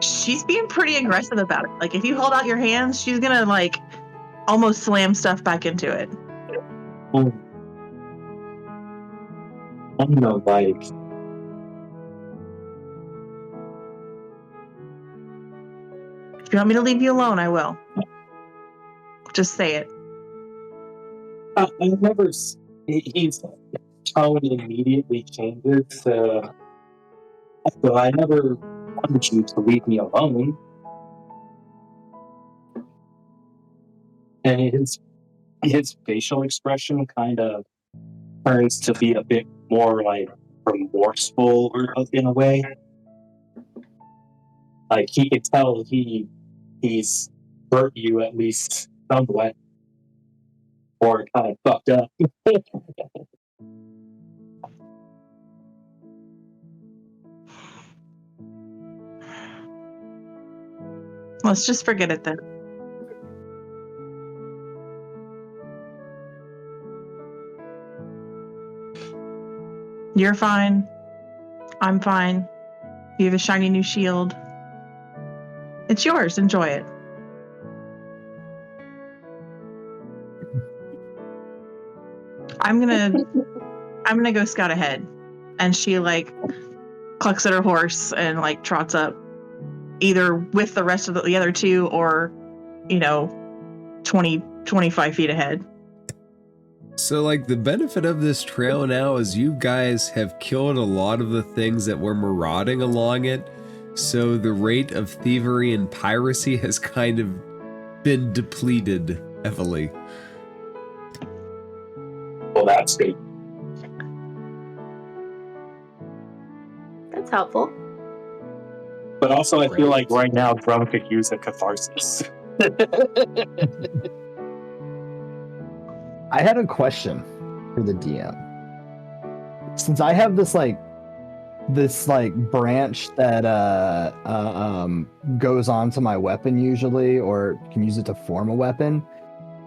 She's being pretty aggressive about it. Like, if you hold out your hands, she's gonna, like, almost slam stuff back into it. I don't know, like... If you want me to leave you alone, I will. Just say it. I never... His tone immediately changes to... So I never wanted you to leave me alone. And his facial expression kind of turns to be a bit more like remorseful in a way. Like he could tell he's hurt you at least somewhat, or kind of fucked up. Let's just forget it then. You're fine. I'm fine. You have a shiny new shield. It's yours. Enjoy it. I'm gonna go scout ahead. And she like clucks at her horse and like trots up, either with the rest of the other two or, 20, 25 feet ahead. So, like, the benefit of this trail now is you guys have killed a lot of the things that were marauding along it. So the rate of thievery and piracy has kind of been depleted heavily. Well, that's good. That's helpful. But also, I feel like right now, Grum could use a catharsis. I had a question for the DM. Since I have this branch that goes on to my weapon usually, or can use it to form a weapon,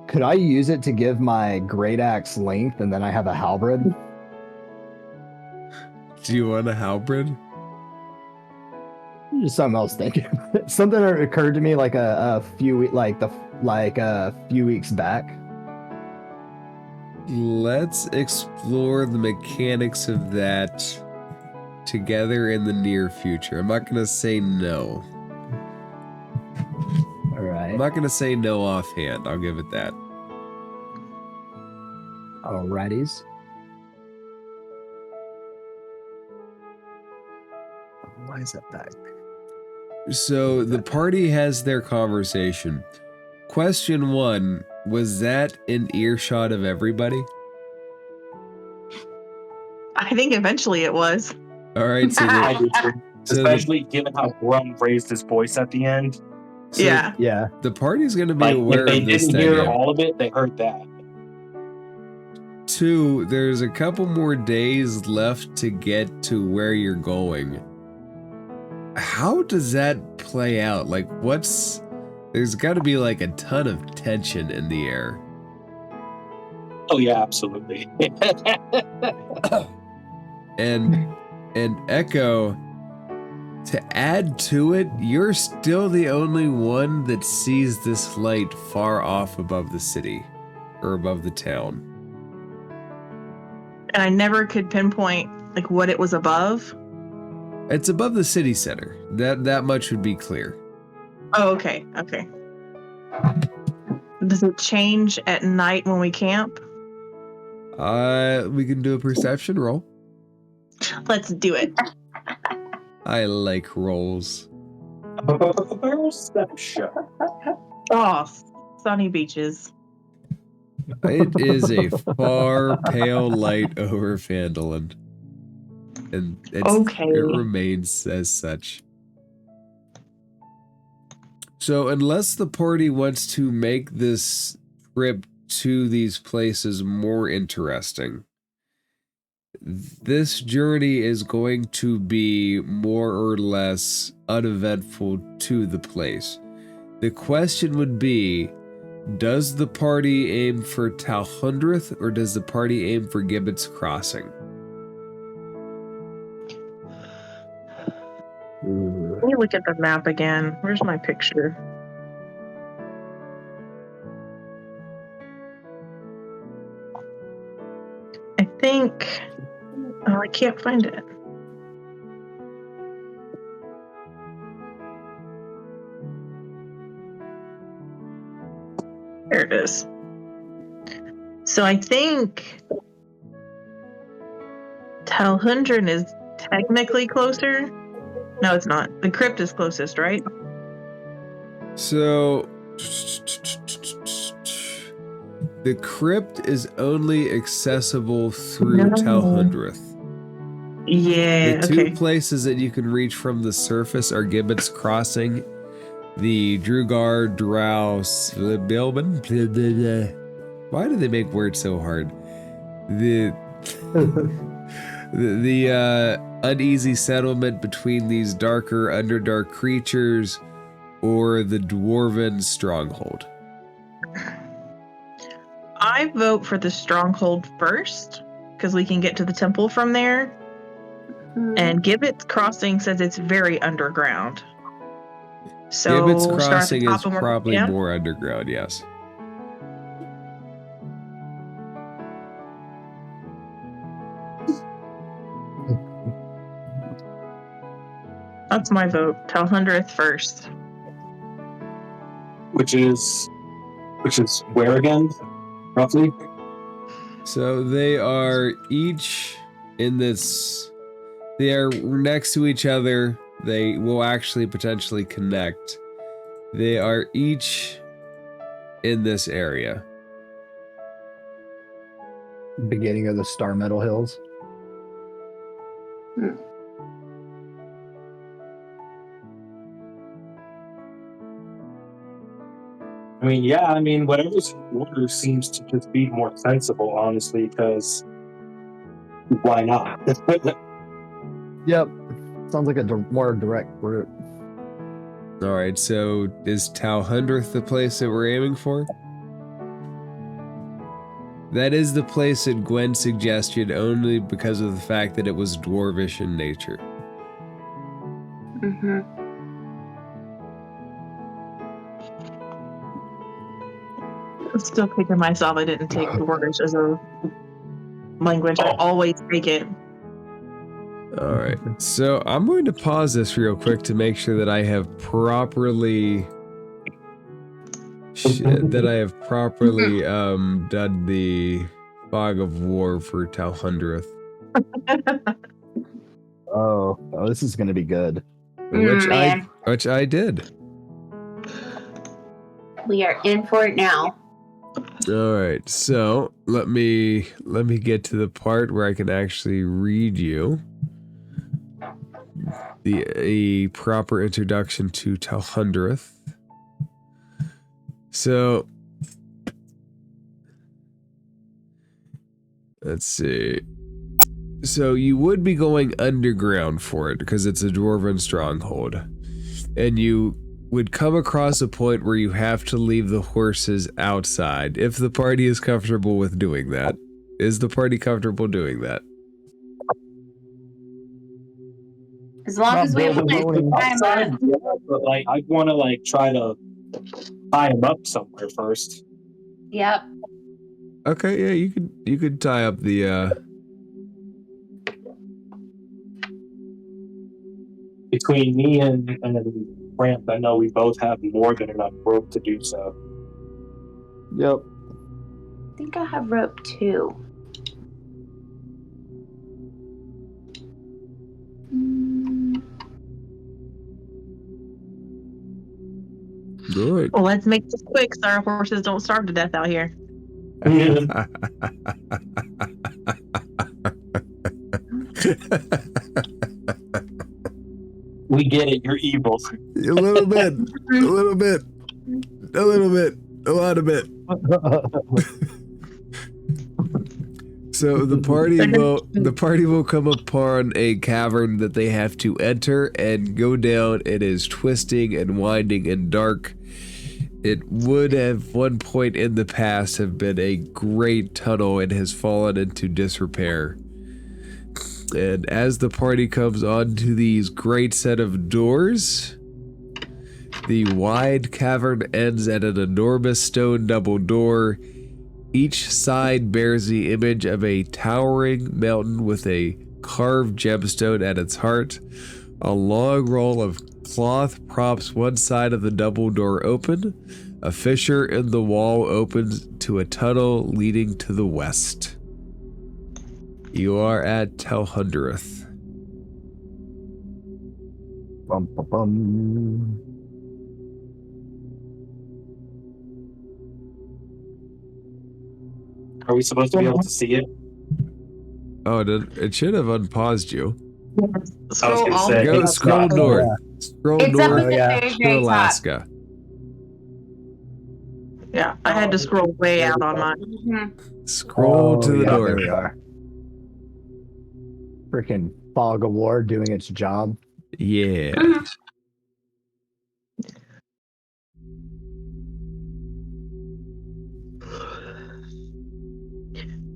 could I use it to give my great axe length and then I have a halberd? Do you want a halberd? Just something else thinking. Something that occurred to me like a few weeks back. Let's explore the mechanics of that together in the near future. I'm not gonna say no. All right. I'm not gonna say no offhand. I'll give it that. Alrighties. Why is that back? So the party has their conversation. Question 1, was that in earshot of everybody? I think eventually it was. All right, so I the, do too. so Especially given how Grum raised his voice at the end. Yeah. Yeah. the party's going to be Like, aware if they of this didn't hear dynamic. all of it, they heard that. 2, there's a couple more days left to get to where you're going. How does that play out? Like, there's got to be like a ton of tension in the air. Oh yeah, absolutely. And Echo, to add to it, you're still the only one that sees this light far off above the city or above the town. And I never could pinpoint like what it was above. It's above the city center. That much would be clear. Oh, okay. Okay. Does it change at night when we camp? We can do a perception roll. Let's do it. I like rolls. Perception. Oh, sunny beaches. It is a far pale light over Phandalin. And Okay. it remains as such. So unless the party wants to make this trip to these places more interesting, this journey is going to be more or less uneventful to the place. The question would be, does the party aim for Talhundereth or does the party aim for Gibbet's Crossing? Let me look at the map again. Where's my picture? I think... Oh, I can't find it. There it is. So I think Talhundren is technically closer. No, it's not. The crypt is closest, right? So the crypt is only accessible through No. Talhundereth. Yeah, The two okay. places that you can reach from the surface are Gibbet's Crossing, the Drugar Drow Bilbin. Why do they make words so hard? The uneasy settlement between these darker underdark creatures, or the Dwarven Stronghold. I vote for the stronghold first, because we can get to the temple from there. And Gibbet's Crossing says it's very underground. So Gibbet's start at the Crossing top is and work probably down? more underground, yes. That's my vote. Talhundereth first. Which is where again, roughly? So they are each in this. They are next to each other. They will actually potentially connect. They are each in this area. Beginning of the Star Meadow Hills. I mean, yeah, I mean, whatever's in order seems to just be more sensible, honestly, because why not? Yep. Sounds like a more direct route. Alright, so is Talhundereth the place that we're aiming for? That is the place that Gwen suggested only because of the fact that it was dwarvish in nature. Mm-hmm. I'm still kicking myself I didn't take Dwarvish as a language. I always take it. Alright, so I'm going to pause this real quick to make sure that I have properly done the Fog of War for Talhundereth. Oh, this is going to be good. Which I did. We are in for it now. Alright, so let me get to the part where I can actually read you a proper introduction to Talhundereth. So let's see. So you would be going underground for it because it's a Dwarven Stronghold. And you would come across a point where you have to leave the horses outside if the party is comfortable with doing that. Is the party comfortable doing that? As long as we have building time Outside, up. yeah, but like, I'd want to like try to tie him up somewhere first. Yep. Okay, yeah, you could tie up the Between me and Ramp, I know we both have more than enough rope to do so. Yep. I think I have rope too. Good. Well, let's make this quick so our horses don't starve to death out here. We get it, you're evil. A little bit, a little bit, a little bit, a lot of it. So the party will come upon a cavern that they have to enter and go down. It is twisting and winding and dark. It would have one point in the past have been a great tunnel and has fallen into disrepair. And as the party comes onto these great set of doors, the wide cavern ends at an enormous stone double door. Each side bears the image of a towering mountain with a carved gemstone at its heart. A long roll of cloth props one side of the double door open. A fissure in the wall opens to a tunnel leading to the west. You are at Talhundereth. Bum, bum, bum. Are we supposed to be able to see it? Oh, it should have unpaused you. Scroll gonna all say- the way Go up. scroll north. Scroll It's up north at the yeah. very, to very top. Alaska. Yeah, I had to scroll way out on mine. Mhm. Scroll to the yeah, north. There we are. Freaking Fog of War doing its job. Yeah.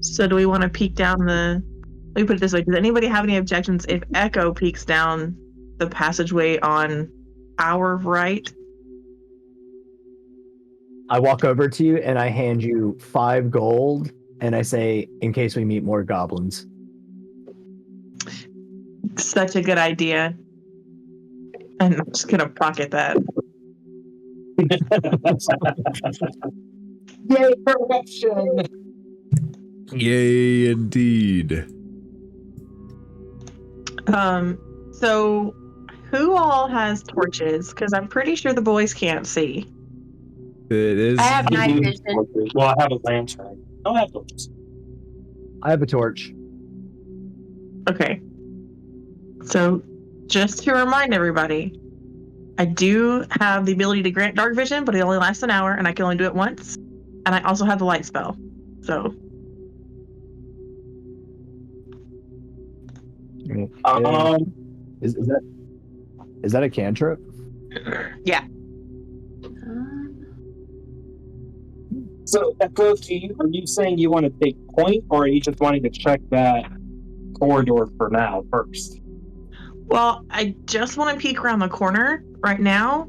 So do we want to peek down the... Let me put it this way. Does anybody have any objections if Echo peeks down the passageway on our right? I walk over to you and I hand you 5 gold and I say, in case we meet more goblins. Such a good idea. And I'm just going to pocket that. Yay, perfection! Yay, indeed. So who all has torches? Because I'm pretty sure the boys can't see. It is. I have night vision. Well, I have a lantern. I'll have those. I have a torch. Okay. So, just to remind everybody, I do have the ability to grant dark vision, but it only lasts an hour, and I can only do it once. And I also have the light spell. So, Is that a cantrip? yeah. So, Echo, are you saying you want to take point, or are you just wanting to check that corridor for now first? Well, I just want to peek around the corner right now,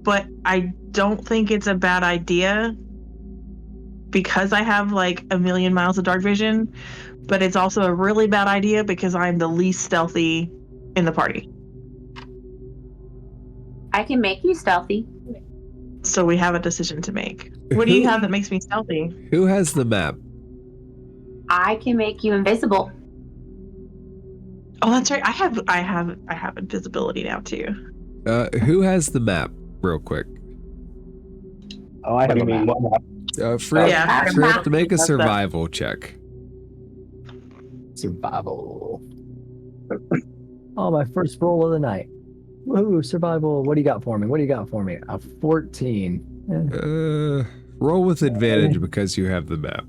but I don't think it's a bad idea because I have like a million miles of dark vision, but it's also a really bad idea because I'm the least stealthy in the party. I can make you stealthy. So we have a decision to make. What do you have that makes me stealthy? Who has the map? I can make you invisible. Oh, that's right. I have invisibility now too. Who has the map? Real quick. Oh, I have a map. Fripp, Yeah. Fripp, to make a survival check. Survival. Oh, my first roll of the night. Woohoo, survival. What do you got for me? A 14. Roll with advantage because you have the map.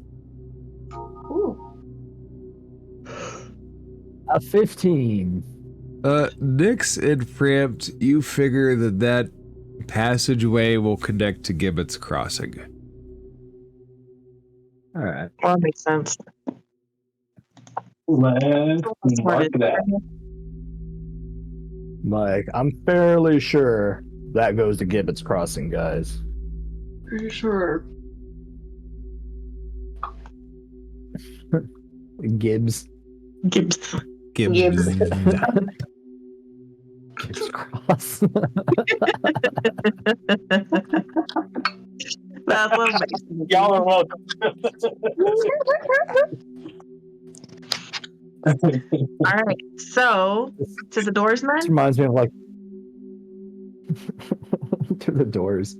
Ooh. A 15. Nyx and Frampt, you figure that passageway will connect to Gibbet's Crossing. All right. Well, that makes sense. Let's mark that. Mike, I'm fairly sure that goes to Gibbet's Crossing, guys. Pretty sure. Gibbs. Gibbs. Gibbs. Gibbs Cross. That's amazing. Y'all are welcome. All right. So to the doors, This man. reminds me of like to the doors.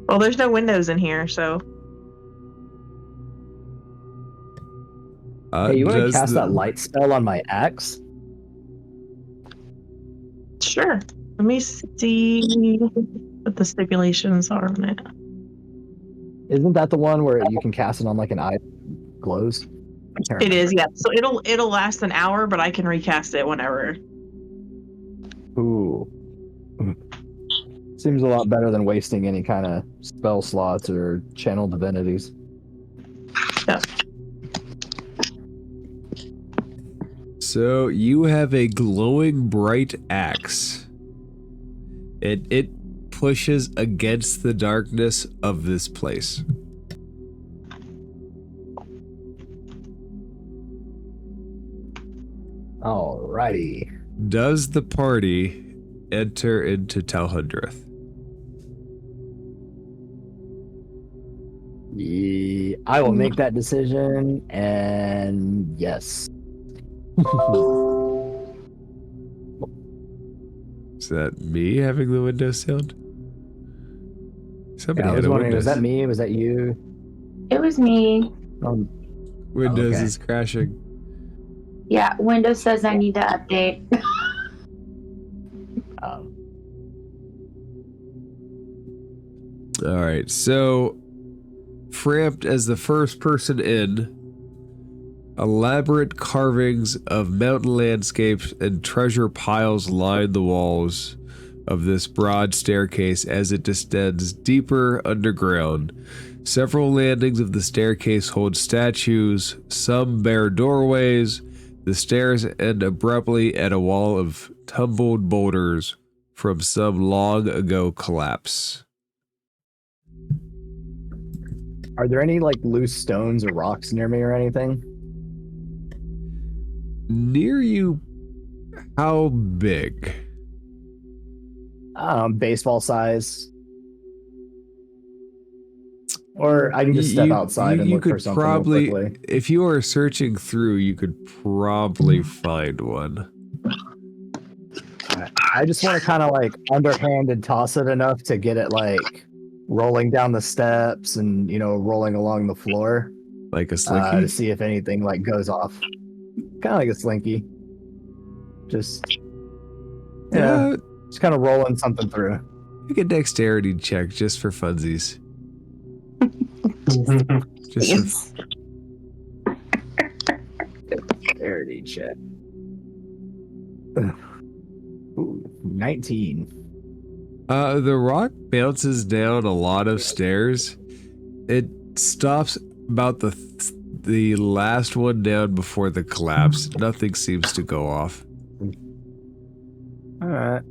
Well, there's no windows in here, so. Hey, you want to cast that light spell on my axe? Sure. Let me see what the stipulations are on it. Isn't that the one where you can cast it on like an eye that glows? It is, yeah. So it'll last an hour, but I can recast it whenever. Ooh. Seems a lot better than wasting any kind of spell slots or channel divinities. Yeah. So you have a glowing bright axe. It pushes against the darkness of this place. Alrighty. Does the party enter into Talhundereth? Yeah, I will make that decision, and yes. Is that me having the window sealed? Somebody Yeah, I had was a wondering, Windows. was that me? Was that you? It was me. Windows Okay. is crashing. Yeah, Windows says I need to update. All right, so Frampt as the first person in, elaborate carvings of mountain landscapes and treasure piles line the walls of this broad staircase as it descends deeper underground. Several landings of the staircase hold statues, some bear doorways. The stairs end abruptly at a wall of tumbled boulders from some long ago collapse. Are there any like loose stones or rocks near me or anything? Near you, how big? Baseball size. Or I can just step outside and you look for could something probably, real quickly. if you are searching through, you could probably find one. I just want to kind of like underhanded toss it enough to get it like rolling down the steps and rolling along the floor Like a slinky? to see if anything like goes off. Kind of like a slinky. Just just kind of rolling something through. Make a dexterity check just for funsies. Just Yes. Dexterity check. Ooh, 19. The rock bounces down a lot of stairs. It stops about the last one down before the collapse. Nothing seems to go off. All right.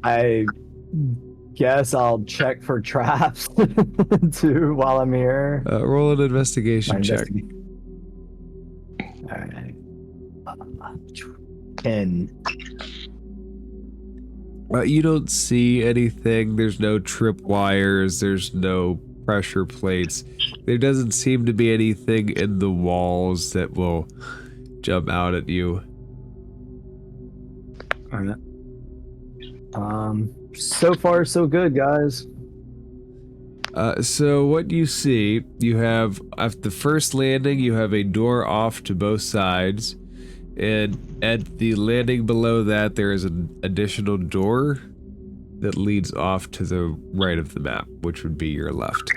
I guess I'll check for traps too while I'm here. Roll an investigation check. All right. 10. You don't see anything. There's no trip wires. There's no pressure plates. There doesn't seem to be anything in the walls that will jump out at you. All right. So far so good, guys. So what you see, you have at the first landing, you have a door off to both sides, and at the landing below that, there is an additional door that leads off to the right of the map, which would be your left.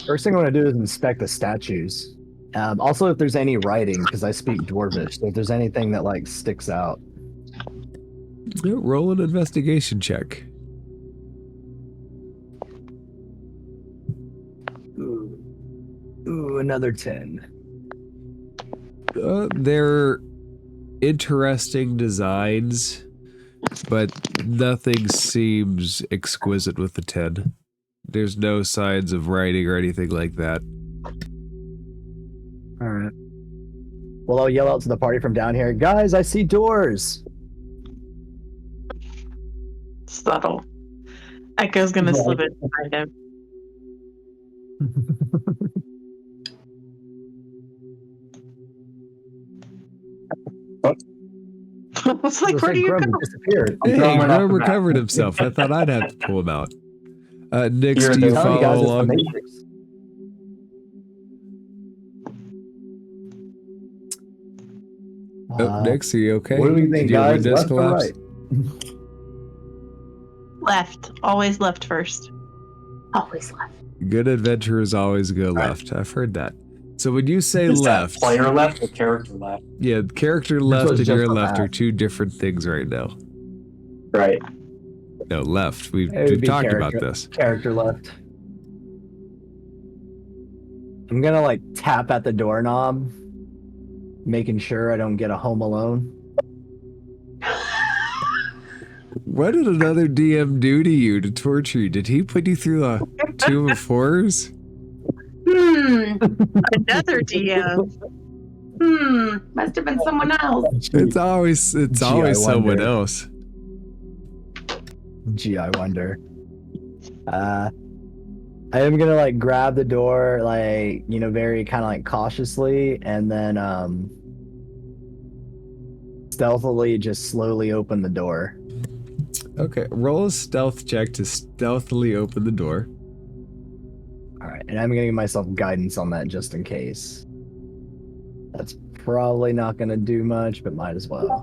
First thing I want to do is inspect the statues. Also, if there's any writing, because I speak Dwarvish, so if there's anything that like sticks out. Yeah, roll an investigation check. Ooh, another 10. They're interesting designs, but nothing seems exquisite with the 10. There's no signs of writing or anything like that. All right. Well, I'll yell out to the party from down here, guys, I see doors. Subtle. Echo's gonna slip it behind him. I was like, where do you go? Disappeared. Hey, throwing it off Graham the map. recovered himself. I thought I'd have to pull him out. Nix, You're do the- you Telling you follow guys, it's the along? Matrix. Nix, are you okay? What do we Did think, your guys? windows Left or collapse? right? Left. Always left first. Always left. Good adventurers always go left. I've heard that. So when you say Is that left, player left or character left? yeah, character left was and just your a left are map. two different things right now. Right. No, left. We've It would be talked about character- this. Character left. I'm gonna like tap at the doorknob, making sure I don't get a home alone. What did another DM do to you to torture you? Did he put you through a tomb of horrors? Another DM. Must have been someone else. It's always I someone wonder. else. Gee, I wonder. I am gonna like grab the door, like very kind of like cautiously, and then stealthily just slowly open the door. Okay, roll a stealth check to stealthily open the door. All right, and I'm gonna give myself guidance on that just in case. That's probably not gonna do much, but might as well.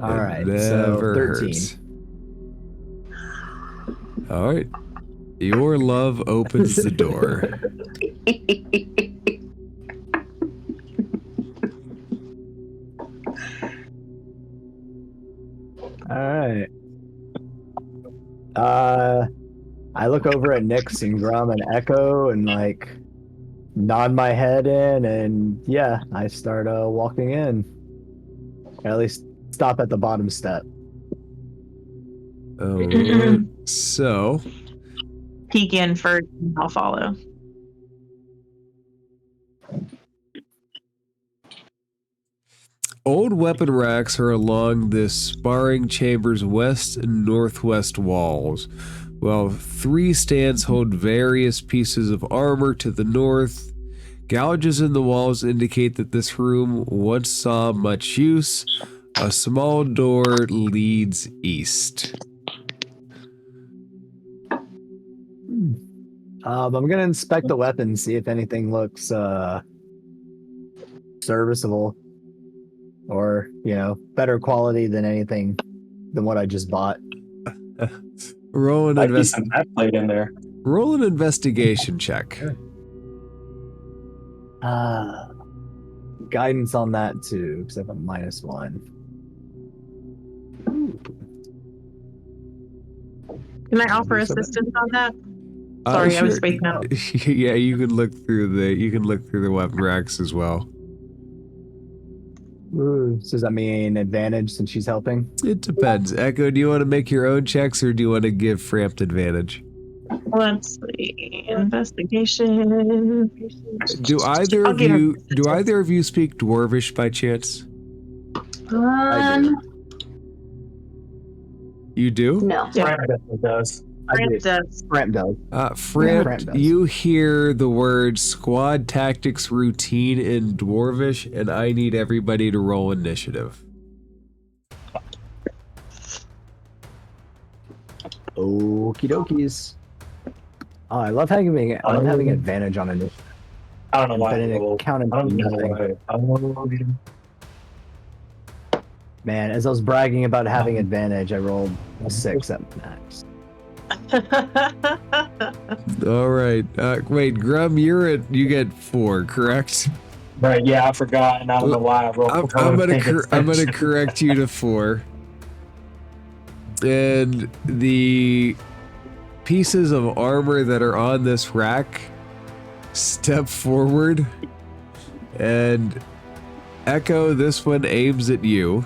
All It right, so never 13. hurts. All right, your love opens the door. All right. I look over at Nyx and Grum and Echo and like nod my head in, and yeah, I start walking in. Or at least stop at the bottom step. Alright, so Peek in first, and I'll follow. old weapon racks are along the sparring chamber's west and northwest walls. Well, 3 stands hold various pieces of armor to the north. Gouges in the walls indicate that this room once saw much use. A small door leads east. I'm gonna inspect the weapon, see if anything looks serviceable, or better quality than anything than what I just bought. Roll an, Might be some back plate in there. roll an investigation check. Guidance on that too, because I have a -1. Can I offer Something? assistance on that? Sorry, I was speaking up. Yeah, you can look through the weapon racks as well. Ooh, so does that mean advantage since she's helping? It depends. Echo, do you want to make your own checks or do you want to give Frampt advantage? Let's see. Investigation. Do either I'll of give you him speak Dwarvish by chance? I do. You do? No. Yeah. Brad definitely does. Frampt does. Frampt does. Frampt, Frampt does. you hear the word squad tactics routine in Dwarvish, and I need everybody to roll initiative. Okie dokies. Oh, I love having advantage on initiative. I don't know why. But I it rolled. counted I don't know nothing. why. I don't know. Man, as I was bragging about having advantage, I rolled a 6 at max. All right. Wait, Grum, you get 4, correct? Right, yeah, I forgot, and I don't know why I rolled. I'm gonna correct you to 4. And the pieces of armor that are on this rack step forward, and Echo, this one aims at you.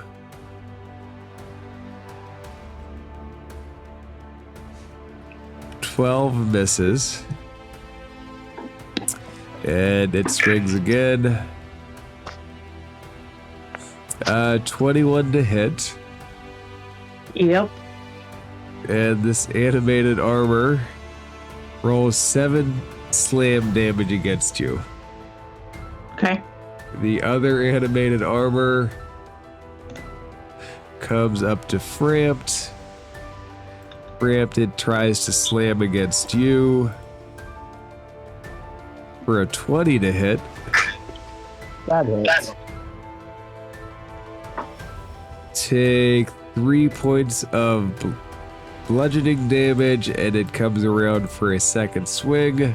"12 misses. And it swings again. 21 to hit. Yep. And this animated armor rolls 7 slam damage against you. Okay. The other animated armor comes up to Frampt. Frampt, it tries to slam against you for a 20 to hit. That hits. Take 3 points of bludgeoning damage, and it comes around for a second swing.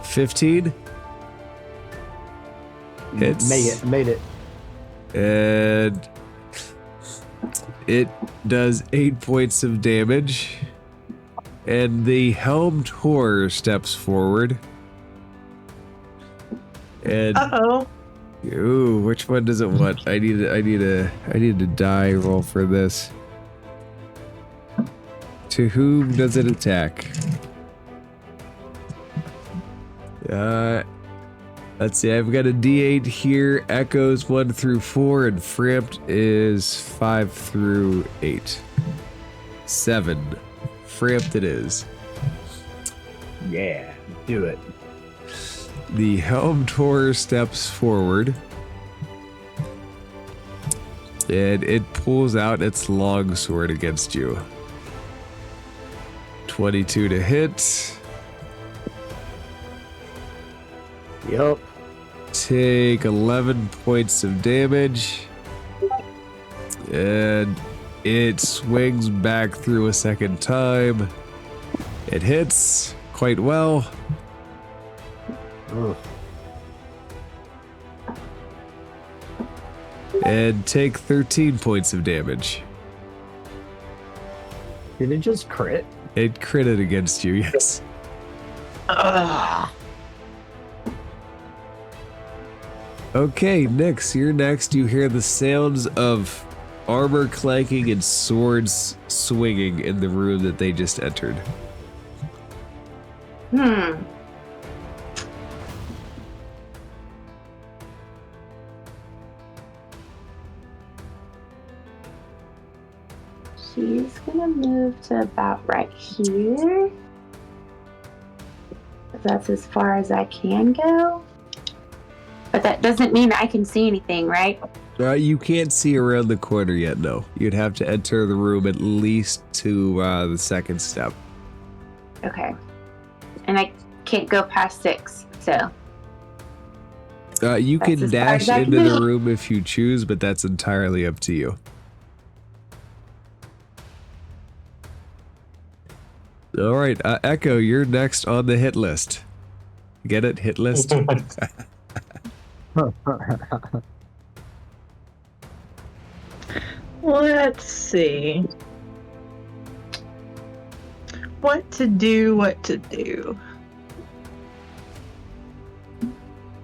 15 hits. Made it. And it does 8 points of damage. And the helmed horror steps forward. And ooh, which one does it want? I need a die roll for this. To whom does it attack? Let's see, I've got a D8 here. Echoes 1 through 4, and Frampt is 5 through 8. 7. Frampt it is. Yeah, do it. The helmed horror steps forward. And it pulls out its longsword against you. 22 to hit. Yup. Take 11 points of damage. And it swings back through a second time. It hits quite well. Ugh. And take 13 points of damage. Did it just crit? It critted against you, yes. Okay, Nyx, you're next. You hear the sounds of armor clanking and swords swinging in the room that they just entered. She's gonna move to about right here. That's as far as I can go. But that doesn't mean I can see anything, right? You can't see around the corner yet, no. You'd have to enter the room at least to the second step. Okay. And I can't go past 6, so. You That's can as far dash as I can into the do. room if you choose, but that's entirely up to you. All right, Echo, you're next on the hit list. Get it? Hit list? Let's see. What to do.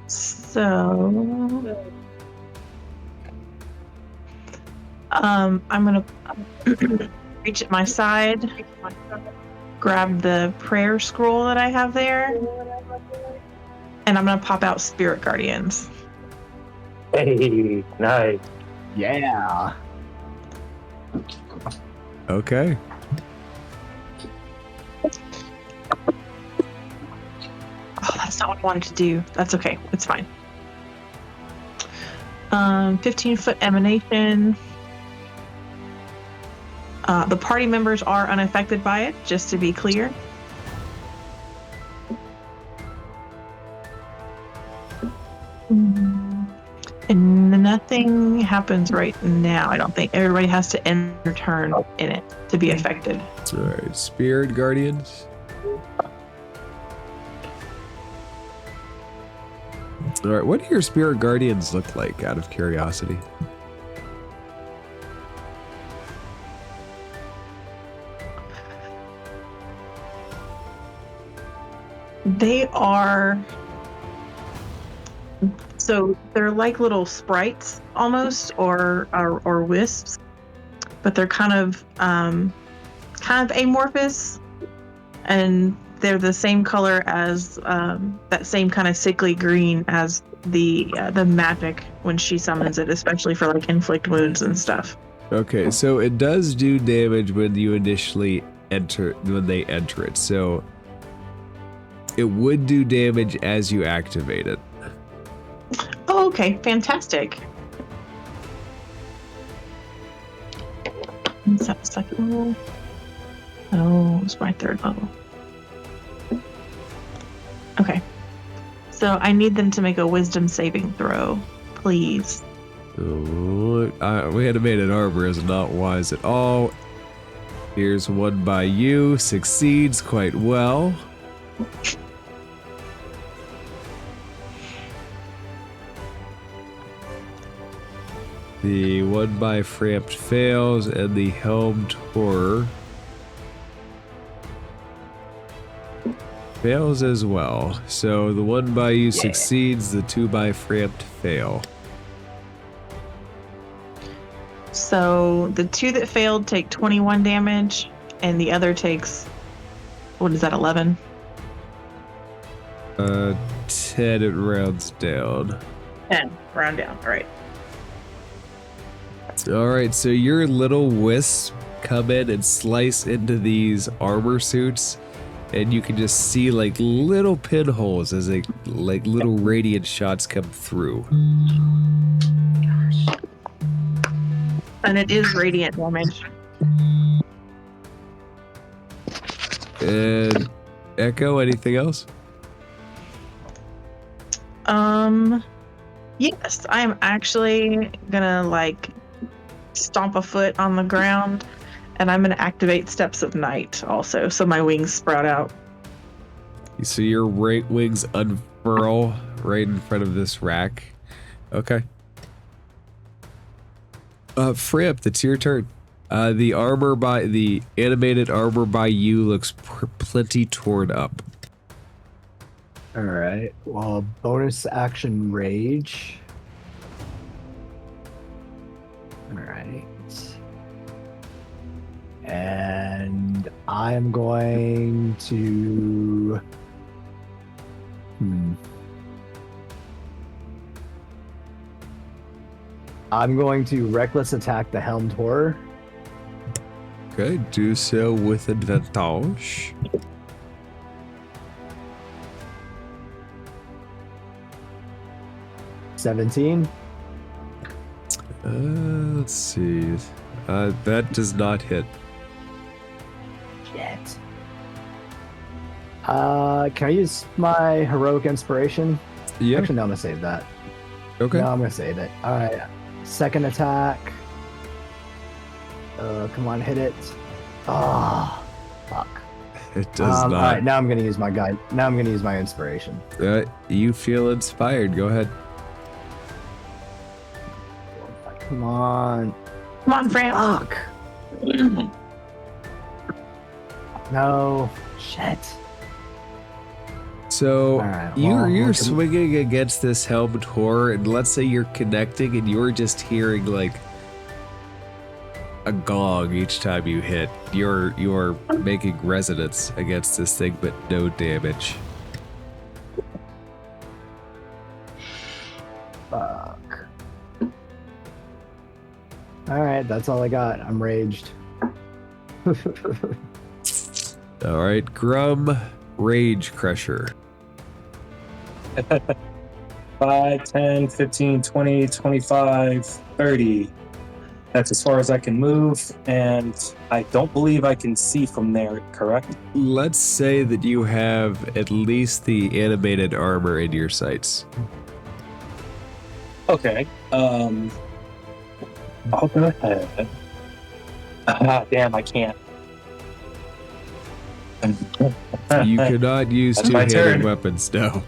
So, I'm gonna reach at my side, grab the prayer scroll that I have there, and I'm gonna pop out Spirit Guardians. Hey, nice. Yeah. Okay. Oh, that's not what I wanted to do. That's okay. It's fine. 15-foot emanation. The party members are unaffected by it, just to be clear. And nothing happens right now. I don't think everybody has to end their turn in it to be affected. All right, Spirit Guardians. All right, what do your Spirit Guardians look like, out of curiosity? They are... So they're like little sprites almost, or wisps, but they're kind of amorphous, and they're the same color as that same kind of sickly green as the magic when she summons it, especially for like inflict wounds and stuff. Okay, so it does do damage when you initially when they enter it. So it would do damage as you activate it. Oh, okay, fantastic. Is that the second level? Oh, it's my third level. Okay. So I need them to make a wisdom saving throw, please. Oh, we had to make an armor is not wise at all. Here's one by you. Succeeds quite well. The one by Frampt fails, and the Helmed Horror fails as well. So the one by you succeeds, the two by Frampt fail. So the two that failed take 21 damage, and the other takes, what is that, 11? 10, it rounds down. 10, round down, all right. Alright, so your little wisps come in and slice into these armor suits, and you can just see like little pinholes as they, like little radiant shots come through. And it is radiant damage. And Echo, anything else? Yes, I'm actually gonna like stomp a foot on the ground, and I'm gonna activate Steps of Night also, so my wings sprout out. So your wings unfurl right in front of this rack. Okay. Fripp, it's your turn. The animated armor by you looks plenty torn up. All right. Well, bonus action rage. All right. And I'm going to. I'm going to reckless attack the Helmed Horror. Okay, do so with advantage. $17. Let's see. That does not hit. Shit. Can I use my heroic inspiration? Yeah. Actually, no, I'm gonna save that. Okay. No, I'm gonna save it. All right. Second attack. Come on, hit it. Oh, fuck. It does All not. right, now I'm gonna use my guide. Now I'm gonna use my inspiration. You feel inspired. Go ahead. Come on. Come on, Fran. Fuck. No. Shit. So Alright, you're well, swinging against this helmed horror, and let's say you're connecting, and you're just hearing like a gong each time you hit. You're making resonance against this thing, but no damage. Fuck. Alright, that's all I got. I'm raged. All right, Grum, Rage Crusher. 5, 10, 15, 20, 25, 30. That's as far as I can move, and I don't believe I can see from there, correct? Let's say that you have at least the animated armor in your sights. Okay. I'll go ahead. Damn, I can't. You cannot use That's my two-handed turn. weapons, no.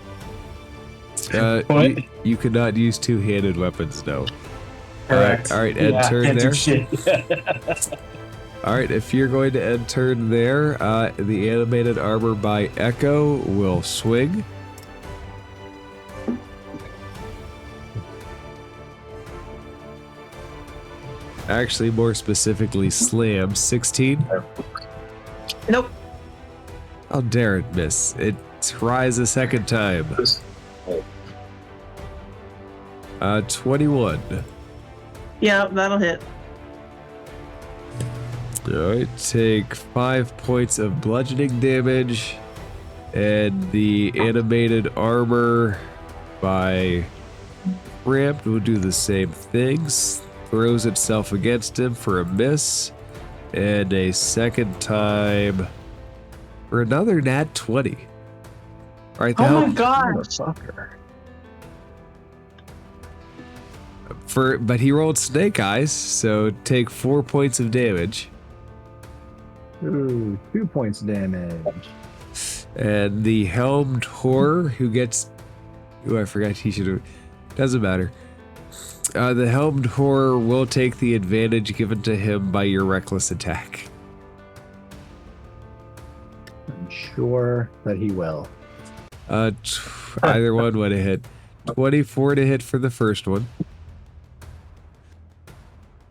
What? You cannot use two-handed weapons, no. Correct. All right, end turn can't there. do shit. All right, if you're going to end turn there, the animated armor by Echo will swing. Actually, more specifically, slam. 16. Nope. How dare it miss? It tries a second time. 21. Yeah, that'll hit. Alright, take 5 points of bludgeoning damage, and the animated armor by Ramp will do the same things. Throws itself against him for a miss, and a second time for another nat 20. Alright, the Oh my helm, gosh. Motherfucker. but he rolled snake eyes, so take 4 points of damage. Ooh, 2 points damage. And the helmed horror who gets... Oh, I forgot he should have... Doesn't matter. The helmed horror will take the advantage given to him by your reckless attack. I'm sure that he will. Either one would have hit. 24 to hit for the first one.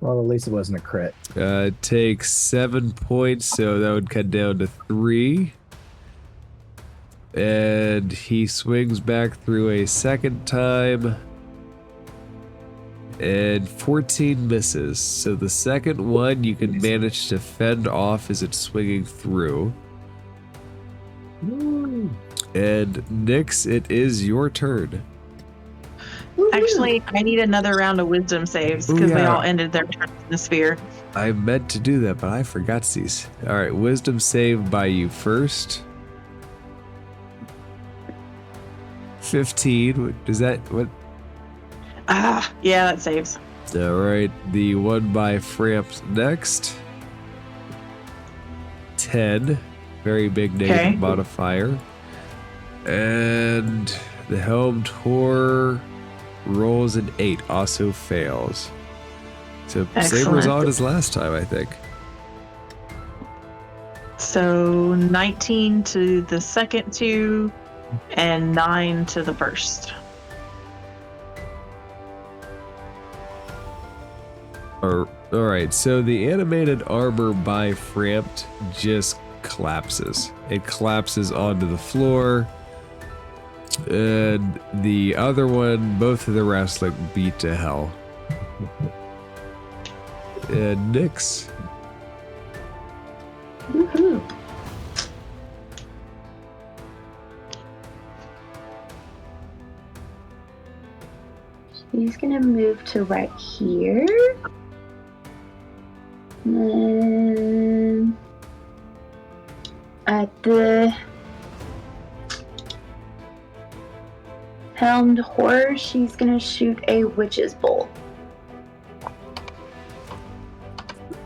Well, at least it wasn't a crit. Takes 7 points, so that would cut down to 3. And he swings back through a second time. And 14 misses. So the second one you can manage to fend off as it's swinging through. Ooh. And Nyx, it is your turn. Actually, I need another round of wisdom saves Ooh, because they yeah. all ended their turn in the sphere. I meant to do that, but I forgot these. All right, wisdom save by you first. 15. Does that what? Ah, yeah, that saves. All right, the one by Framps next. 10. Very big negative Okay. modifier. And the helmed horror rolls an 8, also fails. So same Excellent. result as last time, I think. So 19 to the second two, and 9 to the first. All right, so the animated armor by Frampt just collapses. It collapses onto the floor. And the other one, both of the rest look beat to hell. And Nyx. He's gonna move to right here. And at the helmed horror, she's gonna shoot a witch's bolt.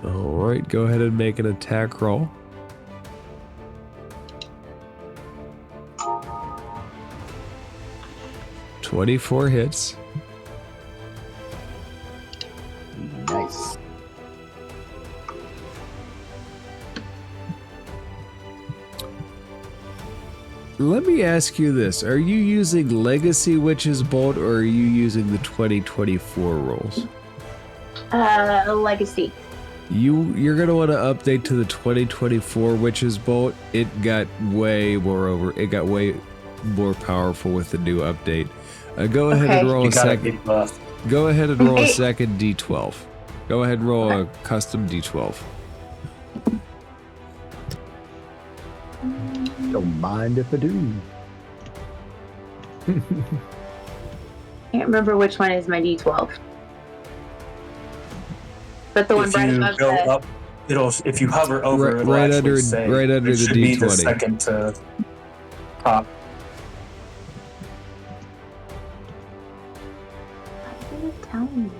Alright, go ahead and make an attack roll. "24 hits. Nice. Let me ask you this. Are you using Legacy Witch's Bolt or are you using the 2024 rolls? Legacy. You're going to want to update to the 2024 Witch's Bolt. It got way more powerful with the new update. Go ahead and roll a second. Go ahead and roll a second D12. Go ahead and roll a custom D12. Don't mind if I do. Can't remember which one is my D12. But the one If right you above go that. up, if you hover over, it'll Right actually under say the it should be the D20. second to top. Why did it tell me?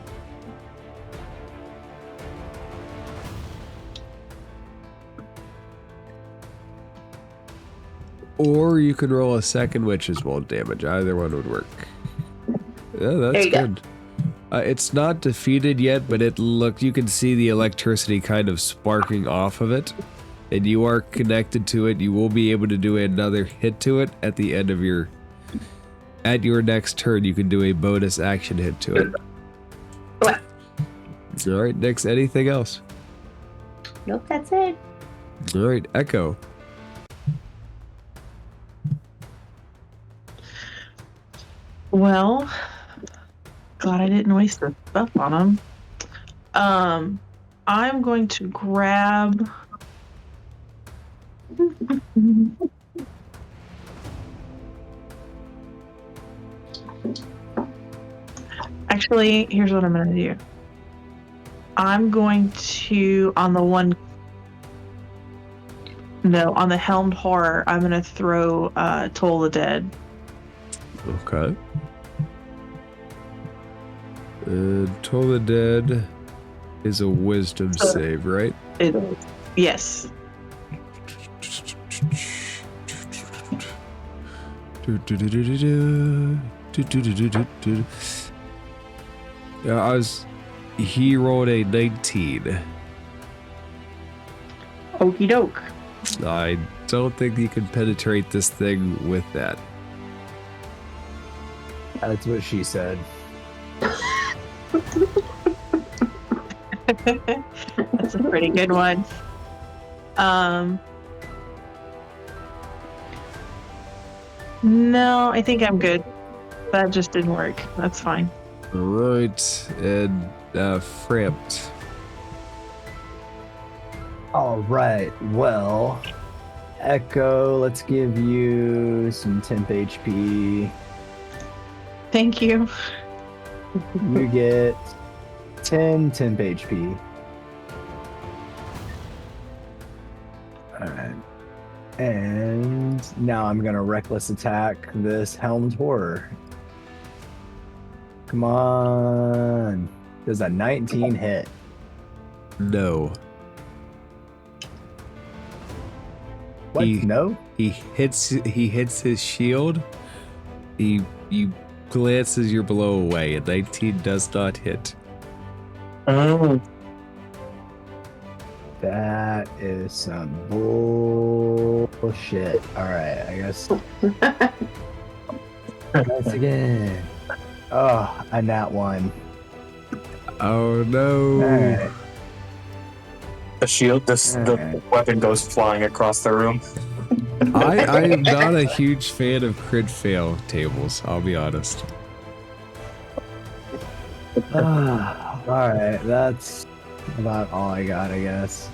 Or you can roll a second Witch's Bolt damage. Either one would work. Yeah, that's There you go. good. It's not defeated yet, but you can see the electricity kind of sparking off of it. And you are connected to it. You will be able to do another hit to it at the end of your next turn. You can do a bonus action hit to it. What? Alright, next, anything else? Nope, that's it. Alright, Echo. Well, glad I didn't waste the stuff on him. I'm going to grab. Actually, here's what I'm going to do. I'm going to, on the helmed horror, I'm going to throw Toll the Dead. Okay. Toll the Dead is a wisdom save, right? Yes. He rolled a 19. Okie doke. I don't think you can penetrate this thing with that. That's what she said. That's a pretty good one. No, I think I'm good. That just didn't work. That's fine. Alright, and Frampt. All right. Well, Echo, let's give you some temp HP. Thank you. You get 10 temp HP. Alright. And now I'm gonna reckless attack this helmed horror. Come on. Does a 19 hit? No. What? No? He hits his shield. He glances your blow away. A 19 does not hit. Oh, That is some bullshit. Alright, I guess. Once again. Oh, a nat 1. Oh no. Alright. the shield, the weapon goes flying across the room. I am not a huge fan of crit fail tables, I'll be honest. Alright, that's about all I got, I guess.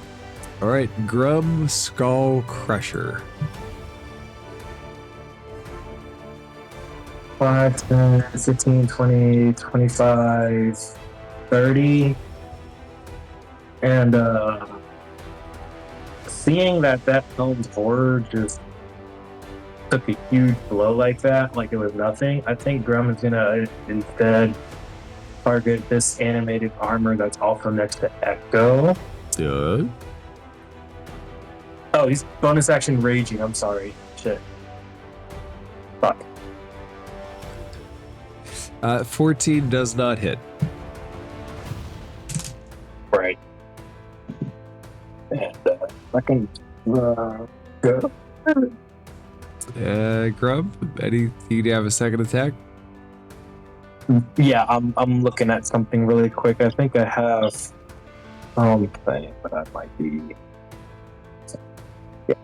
Alright, Grum Skull Crusher. 5, 10, 15, 20, 25, 30. And seeing that film's horror just took a huge blow like that, like it was nothing, I think Grum is gonna instead target this animated armor that's also next to Echo. Yeah. Oh, he's bonus action raging. I'm sorry. Shit. Fuck. 14 does not hit. Right. And fucking go. Grub, do you have a second attack? Yeah, I'm looking at something really quick. I think I have thing, but that might be. Yeah.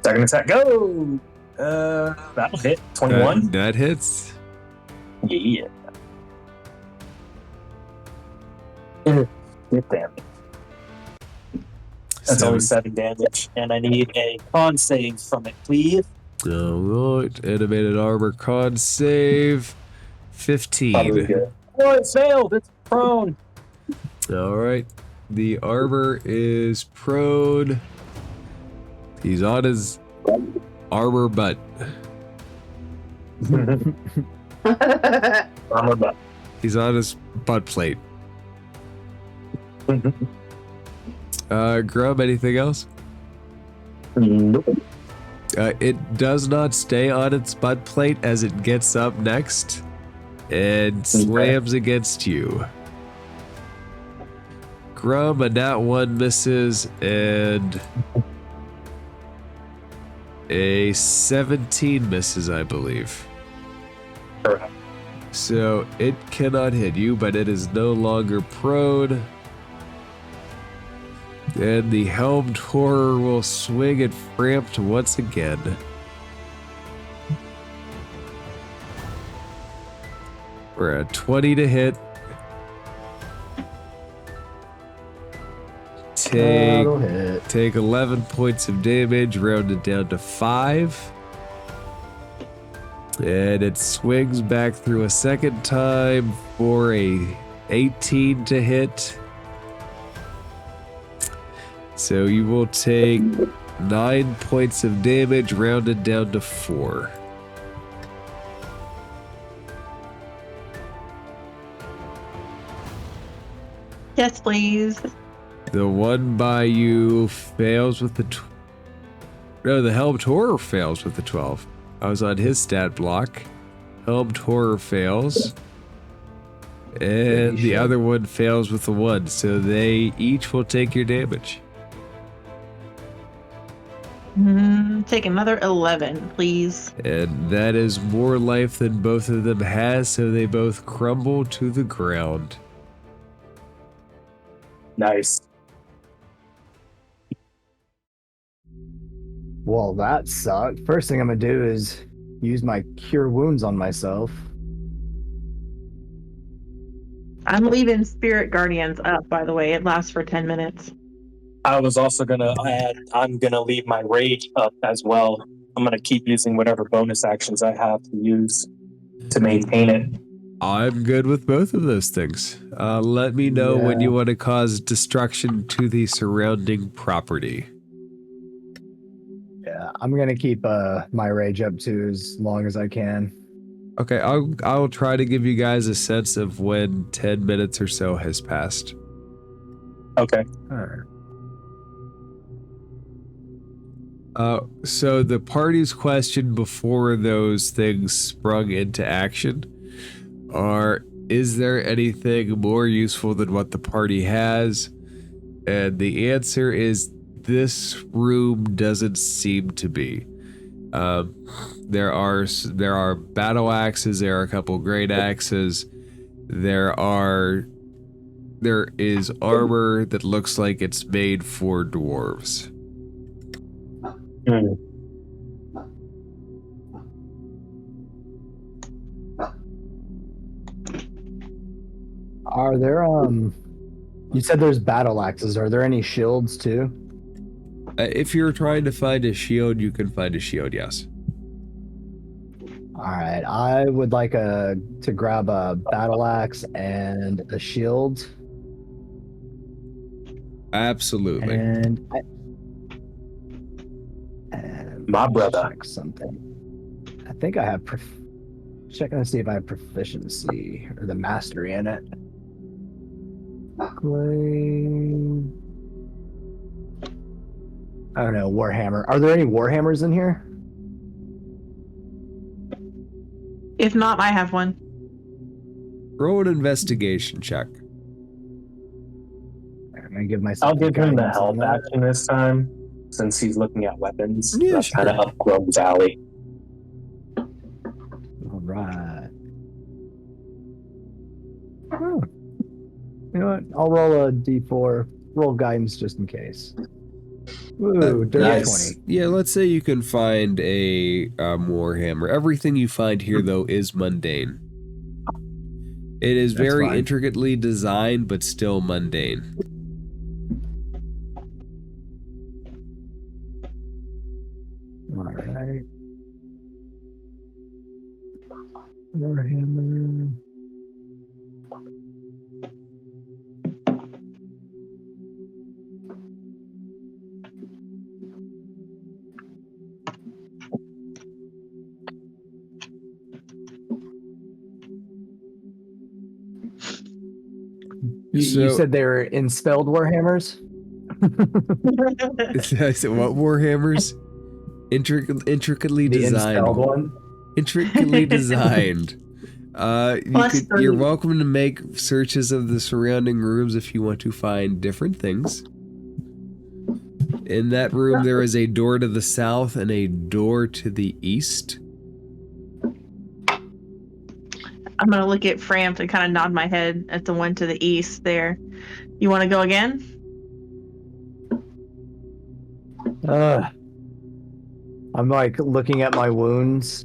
Second attack, go! That'll hit. 21. That hits. Yeah. Good damage. That's only 7 damage, and I need a con save from it, please. Alright, animated armor con save. 15. Probably good. Oh, it failed. It's prone. Alright. The armor is prone. He's on his armor butt. Armor butt. He's on his butt plate. Grub, anything else? Nope. It does not stay on its butt plate as it gets up next and slams against you. Grum, a nat 1 misses, and a 17 misses, I believe. Correct. So it cannot hit you, but it is no longer prone. And the helmed horror will swing at Frampt once again. We're at 20 to hit. That'll hit. Take 11 points of damage, rounded down to 5. And it swings back through a second time for a 18 to hit. So you will take 9 points of damage, rounded down to 4. Yes, please. The one by you fails with the... No, the Helmed Horror fails with the 12. I was on his stat block. Helmed Horror fails. And the other one fails with the 1. So they each will take your damage. Take another 11, please. And that is more life than both of them has, so they both crumble to the ground. Nice. Well, that sucked. First thing I'm gonna do is use my cure wounds on myself. I'm leaving Spirit Guardians up, by the way. It lasts for 10 minutes. I was also gonna add, I'm gonna leave my rage up as well. I'm gonna keep using whatever bonus actions I have to use to maintain it. I'm good with both of those things. Let me know when you want to cause destruction to the surrounding property. Yeah, I'm gonna keep my rage up too as long as I can. Okay, I'll try to give you guys a sense of when 10 minutes or so has passed. Okay. All right. So the party's question before those things sprung into action is there anything more useful than what the party has? And the answer is this room doesn't seem to be. There are battle axes, there are a couple great axes, there is armor that looks like it's made for dwarves. Are there you said there's battle axes. Are there any shields too? If you're trying to find a shield, you can find a shield, yes. All right, I would like to grab a battle axe and a shield, Absolutely. and My let's brother. check something. I think I have. Checking to see if I have proficiency or the mastery in it. Claim. I don't know, Warhammer. Are there any Warhammers in here? If not, I have one. Roll an investigation check. I'm gonna give myself. I'll give him the guidance on help that. action this time, since he's looking at weapons. Yeah, That's kind of sure. up Grump's alley. All right. Oh. You know what? I'll roll a d4. Roll guidance just in case. Ooh, dirty nice. 20. Yeah, let's say you can find a Warhammer. Everything you find here, though, is mundane. It is That's very fine. intricately designed, but still mundane. All right. Warhammer. You So- said they were inspelled Warhammers? I said, what Warhammers? Intricately The designed. inspelled one? Intricately designed. Plus You're 3. welcome to make searches of the surrounding rooms if you want to find different things. In that room, there is a door to the south and a door to the east. I'm gonna look at Framp and kind of nod my head at the one to the east there. You want to go again? I'm like looking at my wounds.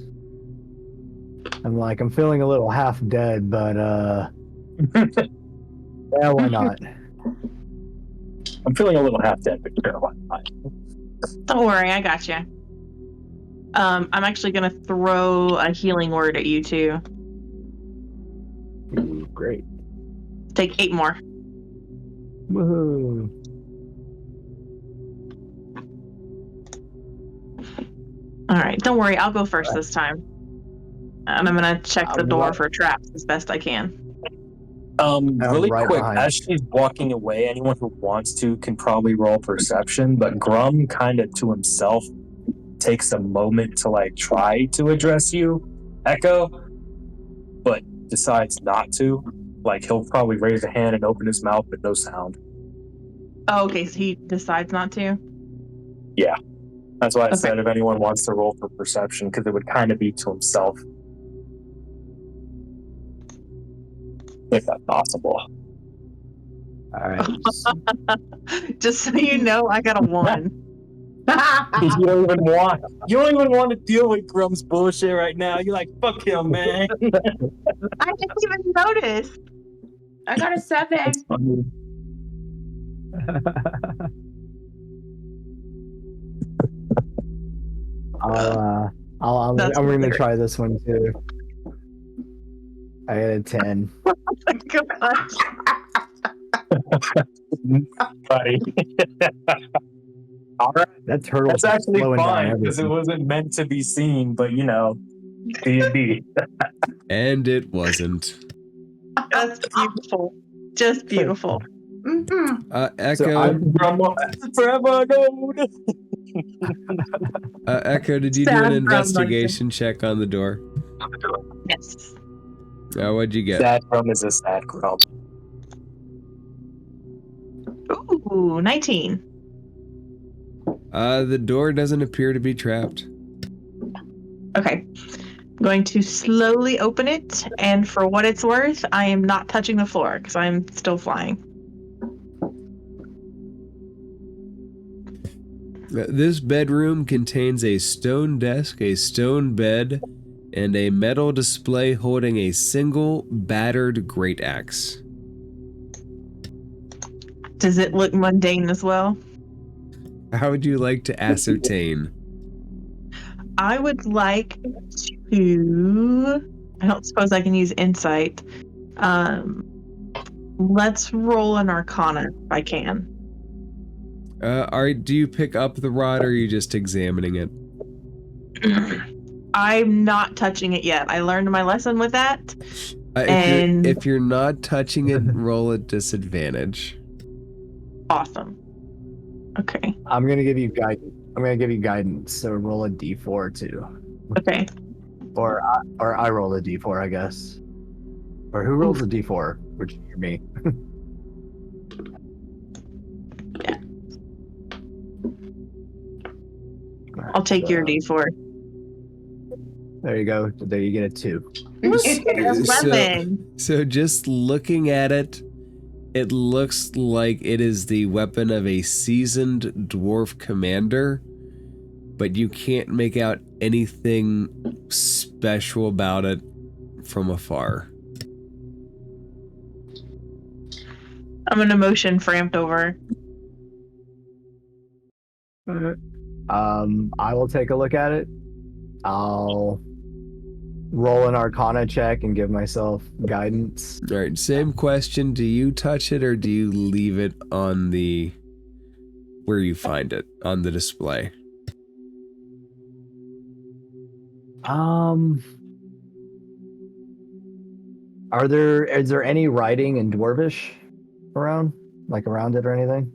I'm like, I'm feeling a little half dead, but yeah, why not? I'm feeling a little half dead, but sure, why not? Don't worry, I got you. I'm actually gonna throw a healing word at you too. Ooh, great. Take 8 more. Woohoo. All right, don't worry, I'll go first this time. And I'm gonna check the door for traps as best I can. Really right quick, behind. as she's walking away, anyone who wants to can probably roll perception, but Grum kind of to himself takes a moment to like try to address you, Echo, but decides not to. Like he'll probably raise a hand and open his mouth, but no sound. Oh, okay, so he decides not to? Yeah. That's why I Okay. said if anyone wants to roll for perception, because it would kind of be to himself. If that's possible. All right. Just so you know, I got a 1. You don't even want to deal with Grum's bullshit right now. You're like, fuck him, man. I didn't even notice. I got a 7. I'm That's going to hilarious. try this one too. I got a 10. Gosh. Buddy. All right. That turtle. That's actually slowing down fine because it everything. wasn't meant to be seen, but you know, D&D. And it wasn't. That's beautiful. Just beautiful. Mm-hmm. Echo, So I'm- Grandma, forever gold. Echo, did you do Sad an Grum investigation check on the door? Yes. What'd you get? Sad Grum is a sad Grum. Ooh, 19. The door doesn't appear to be trapped. Okay. I'm going to slowly open it, and for what it's worth, I am not touching the floor because I'm still flying. This bedroom contains a stone desk, a stone bed, and a metal display holding a single battered great axe. Does it look mundane as well? How would you like to ascertain? I would like to to. I don't suppose I can use insight. Let's roll an Arcana if I can. Do you pick up the rod or are you just examining it? I'm not touching it yet. I learned my lesson with that. If you're not touching it, roll at disadvantage. Awesome. Okay. I'm gonna give you guidance. So roll a d4 too. Okay. Or I roll a d4, I guess. Or who rolls a d4? Which is me. Yeah. I'll take your d4. There you go. There you get a 2. 11. So just looking at it, it looks like it is the weapon of a seasoned dwarf commander, but you can't make out anything special about it from afar. I'm gonna motion Framped over. I will take a look at it. I'll roll an Arcana check and give myself guidance. All right, same question. Do you touch it or do you leave it on the where you find it on the display? Is there any writing in Dwarvish around? Like around it or anything?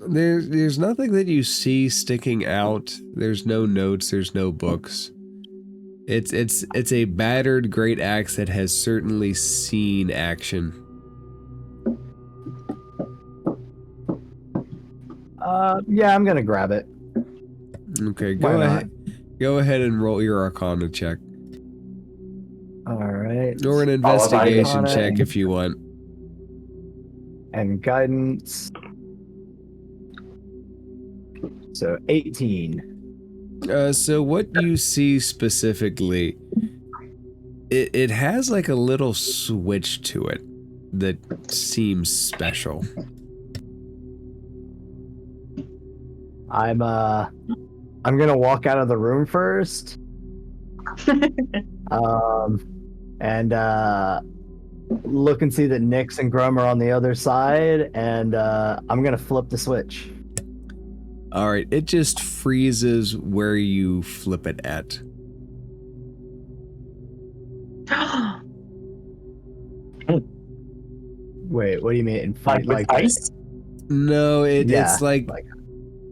There's nothing that you see sticking out. There's no notes, there's no books. It's a battered great axe that has certainly seen action. Yeah, I'm gonna grab it. Okay, Why not? Go ahead and roll your Arcana check. All right. Or an investigation Arcana check if you want. And guidance. So 18. So what you see specifically, it has like a little switch to it that seems special. I'm gonna walk out of the room first. And look and see that Nyx and Grum are on the other side, and I'm gonna flip the switch. All right, it just freezes where you flip it at. Wait, what do you mean? Like ice? No, Yeah, it's like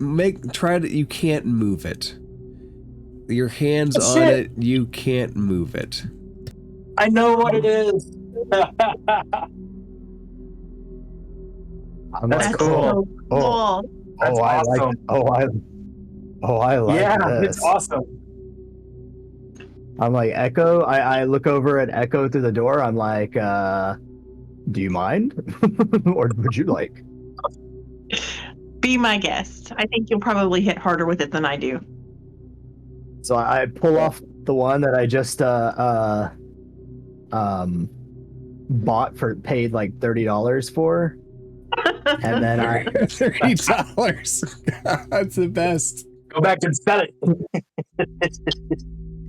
you can't move it. Your hands on it, you can't move it. I know what it is. That's cool. So cool. That's I awesome. like. I like this. It's awesome. I'm like Echo. I look over at Echo through the door. I'm like, do you mind, or would you like? Be my guest. I think you'll probably hit harder with it than I do. So I pull off the one that I just paid like $30 for, and then I $30. That's the best. Go back and sell it.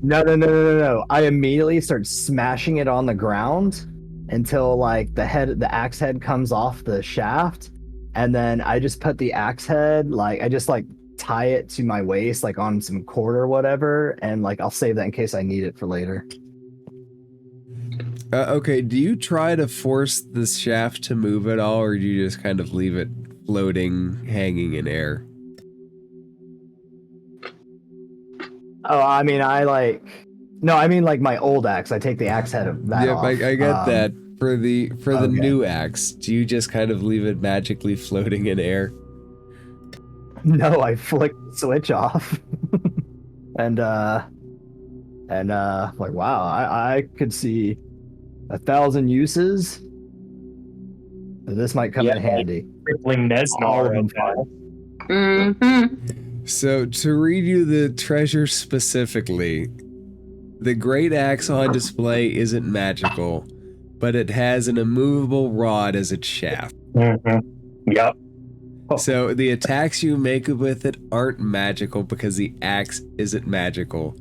No. I immediately start smashing it on the ground until like the axe head comes off the shaft, and then I just put the axe head tie it to my waist like on some cord or whatever, and like I'll save that in case I need it for later. Okay, do you try to force the shaft to move at all, or do you just kind of leave it floating, hanging in air? Oh, I mean, like my old axe. I take the axe head of that off. Yep, I get that. For the okay. new axe, do you just kind of leave it magically floating in air? No, I flick the switch off. and like, wow, I could see 1,000 uses. This might come in handy. Crippling Nesnar. So, to read you the treasure specifically, the great axe on display isn't magical, but it has an immovable rod as its shaft. Mm-hmm. Yep. So the attacks you make with it aren't magical because the axe isn't magical,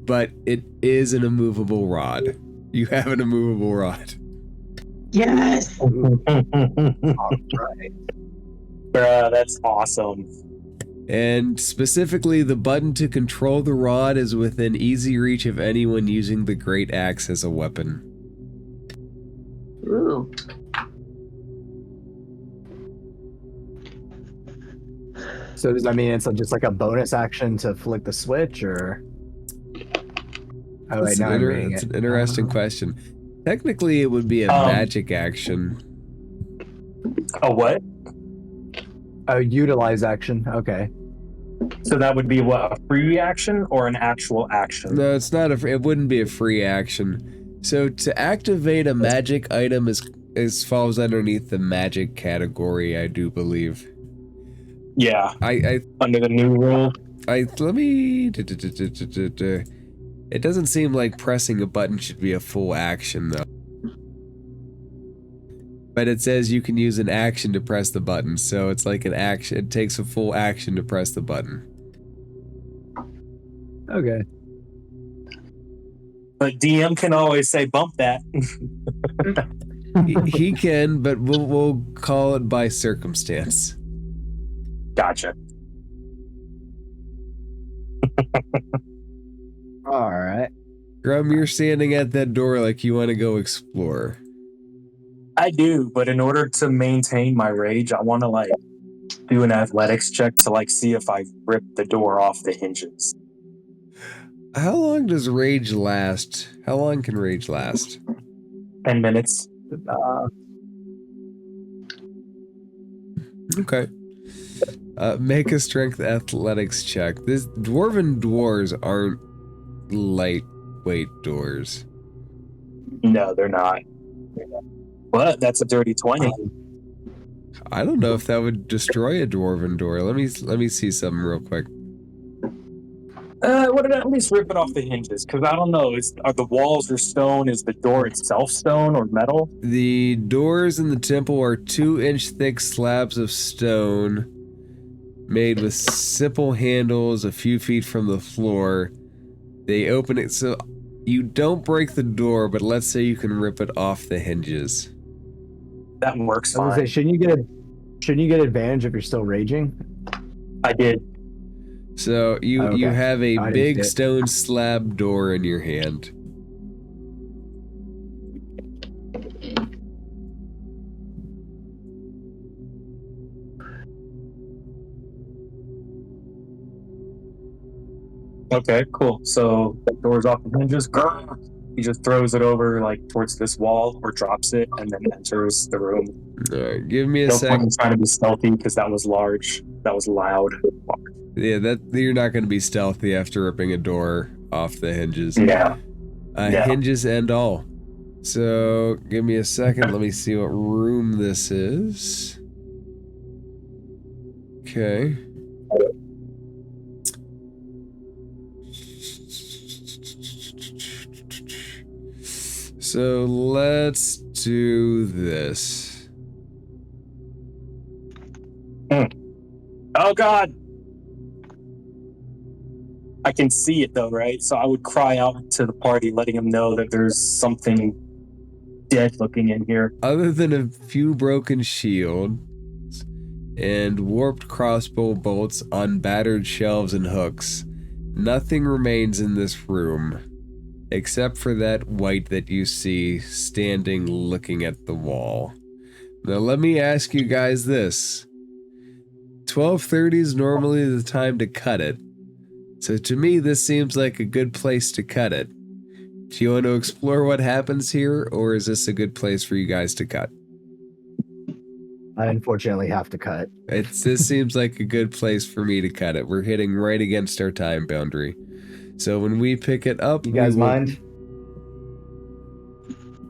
but it is an immovable rod. You have an immovable rod. Yes. Right. Bruh, that's awesome. And specifically, the button to control the rod is within easy reach of anyone using the great axe as a weapon. Ooh. So does that mean it's just like a bonus action to flick the switch, or? Oh wait, That's now I'm reading it's it. an interesting question. Technically, it would be a magic action. A what? Oh, utilize action. Okay. So that would be what, a free action or an actual action? No, it's not a. It wouldn't be a free action. So to activate a magic item is falls underneath the magic category, I do believe. Yeah. I Under the new rule. let me. It doesn't seem like pressing a button should be a full action though. But it says you can use an action to press the button, so it's like an action. It takes a full action to press the button. Okay. But DM can always say bump that. He can, but we'll call it by circumstance. Gotcha. All right. Grum, you're standing at that door like you want to go explore. I do, but in order to maintain my rage, I want to like do an athletics check to like see if I rip the door off the hinges. How long does rage last? How long can rage last? 10 minutes. Okay. Make a strength athletics check. This dwarven doors aren't lightweight doors. No, they're not. But that's a dirty 20. I don't know if that would destroy a dwarven door. Let me see something real quick. What did I at least rip it off the hinges? Because I don't know. Are the walls or stone? Is the door itself stone or metal? The doors in the temple are 2-inch thick slabs of stone made with simple handles a few feet from the floor. They open it so you don't break the door, but let's say you can rip it off the hinges. That works I was gonna fine. say, shouldn't you get advantage if you're still raging? I did. So you Okay. have a I didn't big see it. stone slab door in your hand. Okay, cool. So doors off the hinges. Grr. He just throws it over like towards this wall or drops it and then enters the room. Alright, give me a No sec. point in trying to be stealthy because that was large. That was loud. Yeah, that you're not going to be stealthy after ripping a door off the hinges. Yeah. Yeah. Hinges and all. So give me a second. Let me see what room this is. Okay. So let's do this. Oh God. I can see it though, right? So I would cry out to the party, letting them know that there's something dead looking in here. Other than a few broken shields and warped crossbow bolts on battered shelves and hooks, nothing remains in this room, except for that wight that you see standing looking at the wall. Now let me ask you guys this. 12:30 is normally the time to cut it. So to me, this seems like a good place to cut it. Do you want to explore what happens here, or is this a good place for you guys to cut? I unfortunately have to cut. This seems like a good place for me to cut it. We're hitting right against our time boundary. So when we pick it up, You guys mind?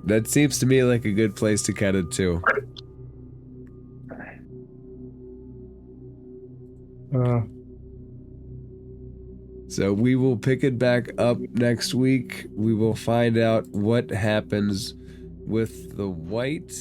That seems to me like a good place to cut it too. So we will pick it back up next week. We will find out what happens with the white